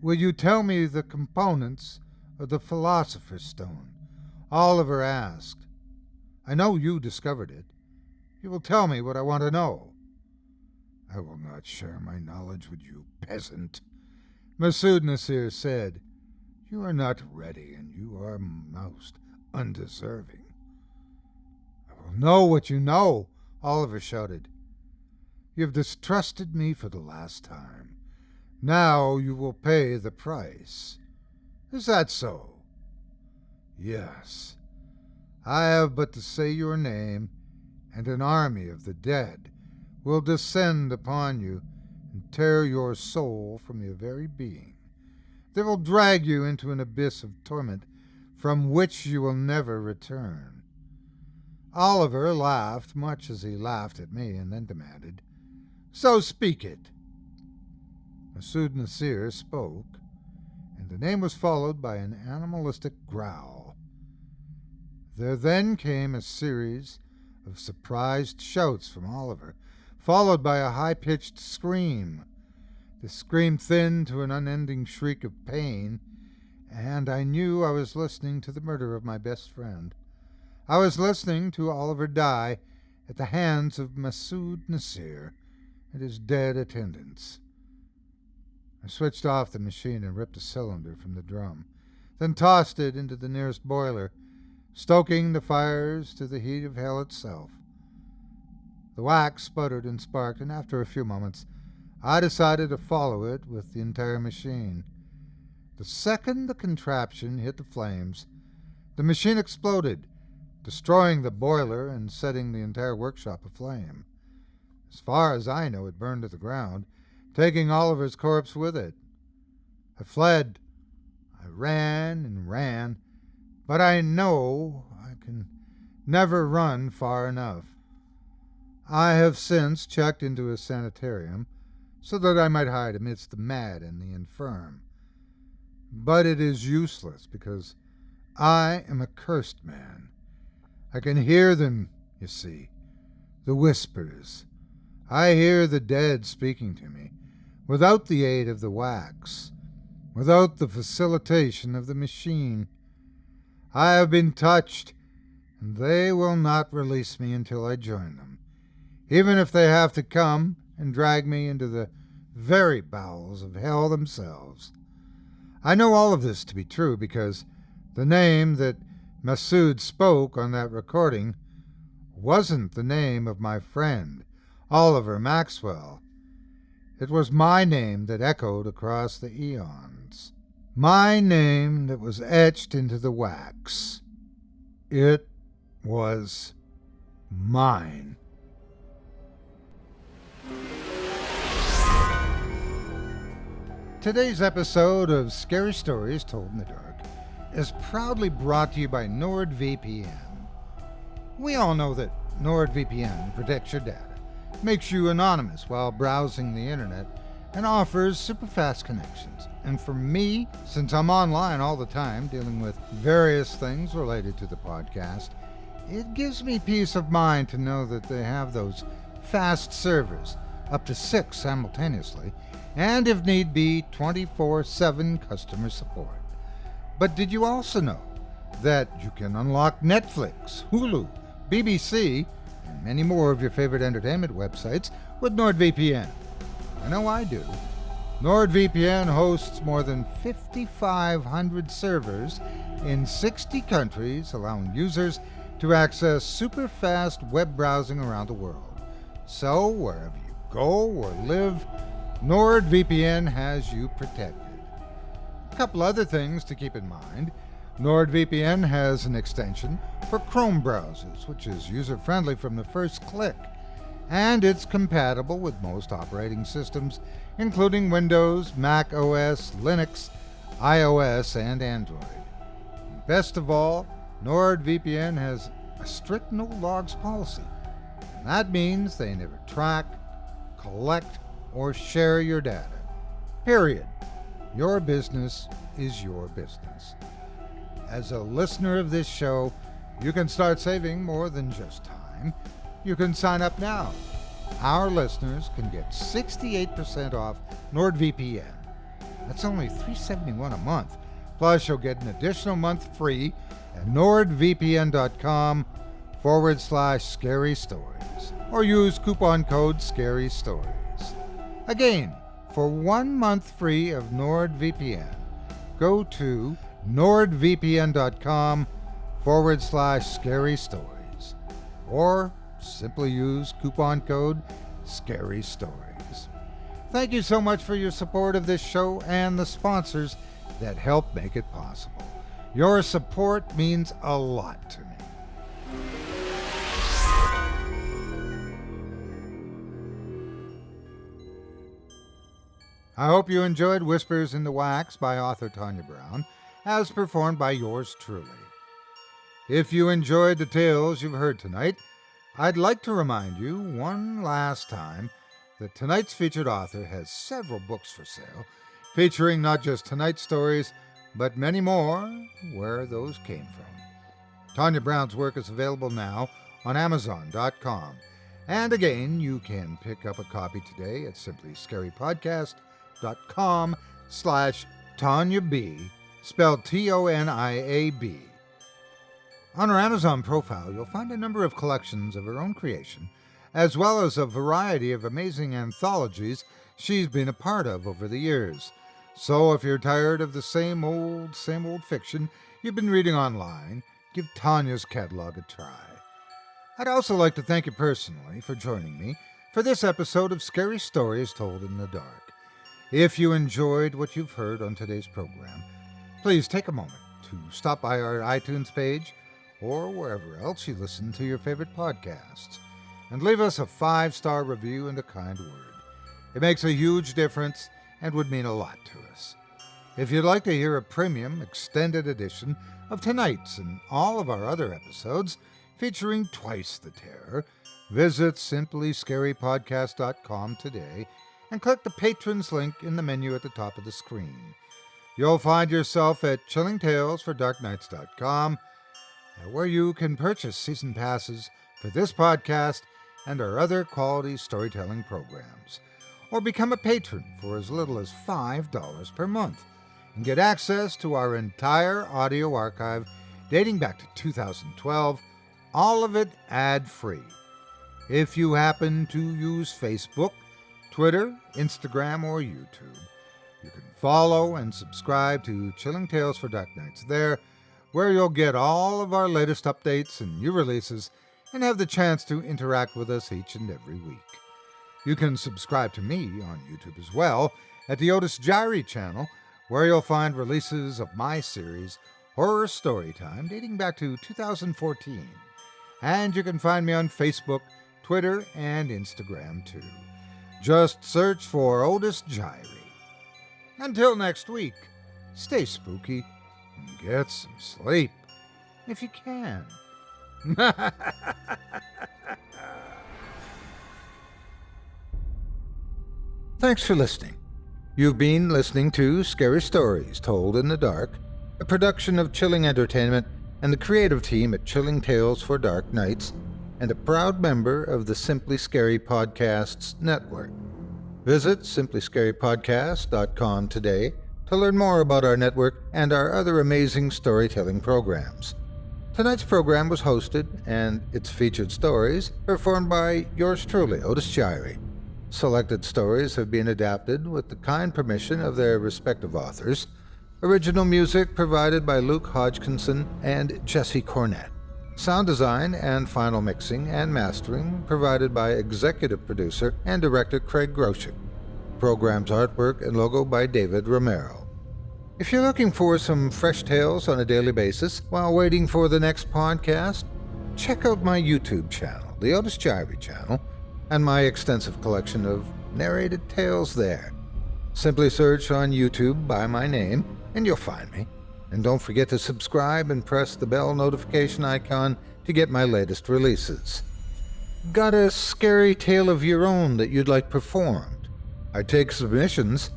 "Will you tell me the components of the Philosopher's Stone?" Oliver asked. "I know you discovered it. You will tell me what I want to know." "I will not share my knowledge with you, peasant," Masood Nasir said. "You are not ready, and you are most undeserving." "I will know what you know," Oliver shouted. "You have distrusted me for the last time. Now you will pay the price. Is that so?" "Yes. I have but to say your name, and an army of the dead will descend upon you and tear your soul from your very being. They will drag you into an abyss of torment from which you will never return." Oliver laughed much as he laughed at me, and then demanded, "So speak it." Masood Nasir spoke, and the name was followed by an animalistic growl. There then came a series of surprised shouts from Oliver, followed by a high-pitched scream. The scream thinned to an unending shriek of pain, and I knew I was listening to the murder of my best friend. I was listening to Oliver die at the hands of Masood Nasir and his dead attendants. I switched off the machine and ripped a cylinder from the drum, then tossed it into the nearest boiler, stoking the fires to the heat of hell itself. The wax sputtered and sparked, and after a few moments, I decided to follow it with the entire machine. The second the contraption hit the flames, the machine exploded, destroying the boiler and setting the entire workshop aflame. As far as I know, it burned to the ground, taking Oliver's corpse with it. I fled. I ran and ran, but I know I can never run far enough. I have since checked into a sanitarium so that I might hide amidst the mad and the infirm. But it is useless because I am a cursed man. I can hear them, you see, the whispers. I hear the dead speaking to me, without the aid of the wax, without the facilitation of the machine. I have been touched, and they will not release me until I join them, even if they have to come and drag me into the very bowels of hell themselves. I know all of this to be true because the name that Masood spoke on that recording wasn't the name of my friend, Oliver Maxwell. It was my name that echoed across the eons. My name that was etched into the wax. It was mine. Today's episode of Scary Stories Told in the Dark is proudly brought to you by NordVPN. We all know that NordVPN protects your data, makes you anonymous while browsing the internet, and offers super fast connections. And for me, since I'm online all the time dealing with various things related to the podcast, it gives me peace of mind to know that they have those fast servers, up to 6 simultaneously, and if need be, 24/7 customer support. But did you also know that you can unlock Netflix, Hulu, BBC, and many more of your favorite entertainment websites with NordVPN? I know I do. NordVPN hosts more than 5,500 servers in 60 countries, allowing users to access super fast web browsing around the world. So, wherever you go or live, NordVPN has you protected. A couple other things to keep in mind. NordVPN has an extension for Chrome browsers, which is user-friendly from the first click, and it's compatible with most operating systems, including Windows, Mac OS, Linux, iOS, and Android. Best of all, NordVPN has a strict no-logs policy, and that means they never track, collect, or share your data. Period. Your business is your business. As a listener of this show, you can start saving more than just time. You can sign up now. Our listeners can get 68% off NordVPN. That's only $371 a month. Plus, you'll get an additional month free at nordvpn.com/scary stories or use coupon code Scary Stories. Again, for 1 month free of NordVPN, go to nordvpn.com/scary stories or simply use coupon code Scary Stories. Thank you so much for your support of this show and the sponsors that help make it possible. Your support means a lot to me. I hope you enjoyed Whispers in the Wax by author Tonia Brown, as performed by yours truly. If you enjoyed the tales you've heard tonight, I'd like to remind you one last time that tonight's featured author has several books for sale, featuring not just tonight's stories, but many more where those came from. Tonia Brown's work is available now on Amazon.com. And again, you can pick up a copy today at simply scarybpodcast.com/ToniaB, spelled TONIAB. On her Amazon profile, you'll find a number of collections of her own creation, as well as a variety of amazing anthologies she's been a part of over the years. So if you're tired of the same old fiction you've been reading online, give Tonia's catalog a try. I'd also like to thank you personally for joining me for this episode of Scary Stories Told in the Dark. If you enjoyed what you've heard on today's program, please take a moment to stop by our iTunes page or wherever else you listen to your favorite podcasts and leave us a 5-star review and a kind word. It makes a huge difference and would mean a lot to us. If you'd like to hear a premium extended edition of tonight's and all of our other episodes featuring twice the terror, visit simplyscarypodcast.com today and click the Patrons link in the menu at the top of the screen. You'll find yourself at chillingtalesfordarknights.com, where you can purchase season passes for this podcast and our other quality storytelling programs, or become a patron for as little as $5 per month and get access to our entire audio archive dating back to 2012, all of it ad-free. If you happen to use Facebook, Twitter, Instagram, or YouTube, you can follow and subscribe to Chilling Tales for Dark Nights there, where you'll get all of our latest updates and new releases and have the chance to interact with us each and every week. You can subscribe to me on YouTube as well at the Otis Jiry channel, where you'll find releases of my series, Horror Storytime, dating back to 2014. And you can find me on Facebook, Twitter, and Instagram too. Just search for Otis Jiry. Until next week, stay spooky and get some sleep, if you can. Thanks for listening. You've been listening to Scary Stories Told in the Dark, a production of Chilling Entertainment and the creative team at Chilling Tales for Dark Nights, and a proud member of the Simply Scary Podcasts network. Visit simplyscarypodcast.com today to learn more about our network and our other amazing storytelling programs. Tonight's program was hosted, and its featured stories performed by yours truly, Otis Jiry. Selected stories have been adapted with the kind permission of their respective authors. Original music provided by Luke Hodgkinson and Jesse Cornett. Sound design and final mixing and mastering provided by executive producer and director Craig Groshek. Program's artwork and logo by David Romero. If you're looking for some fresh tales on a daily basis while waiting for the next podcast, check out my YouTube channel, the Otis Jiry channel, and my extensive collection of narrated tales there. Simply search on YouTube by my name, and you'll find me. And don't forget to subscribe and press the bell notification icon to get my latest releases. Got a scary tale of your own that you'd like performed? I take submissions.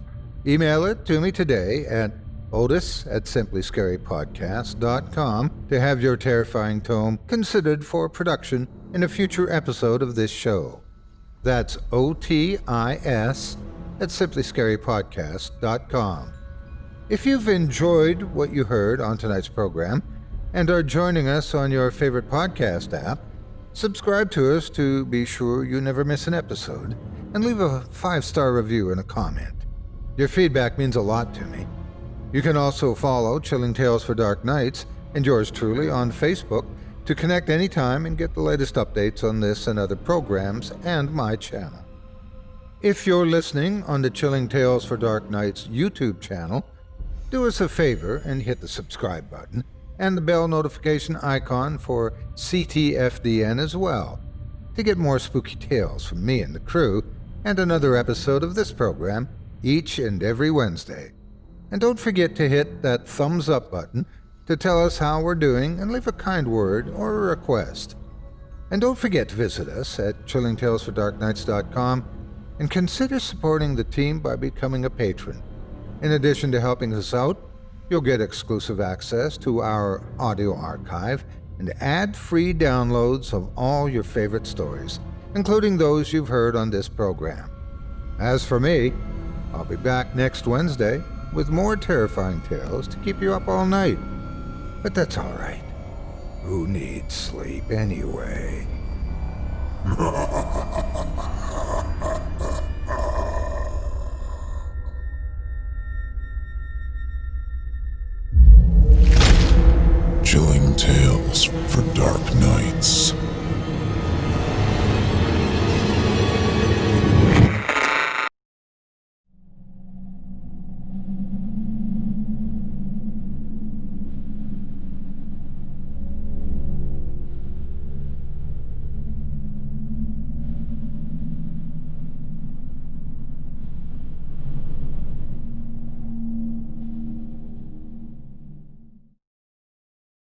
Email it to me today at otis@simplyscarypodcast.com to have your terrifying tome considered for production in a future episode of this show. That's otis@simplyscarypodcast.com. If you've enjoyed what you heard on tonight's program and are joining us on your favorite podcast app, subscribe to us to be sure you never miss an episode, and leave a 5-star review and a comment. Your feedback means a lot to me. You can also follow Chilling Tales for Dark Nights and yours truly on Facebook to connect anytime and get the latest updates on this and other programs and my channel. If you're listening on the Chilling Tales for Dark Nights YouTube channel, do us a favor and hit the subscribe button and the bell notification icon for ctfdn as well to get more spooky tales from me and the crew and another episode of this program each and every Wednesday. And don't forget to hit that thumbs up button to tell us how we're doing and leave a kind word or a request. And don't forget to visit us at chillingtalesfordarknights.com and consider supporting the team by becoming a patron. In addition to helping us out, you'll get exclusive access to our audio archive and ad-free downloads of all your favorite stories, including those you've heard on this program. As for me, I'll be back next Wednesday with more terrifying tales to keep you up all night. But that's all right. Who needs sleep anyway? Chilling Tales for Dark Nights.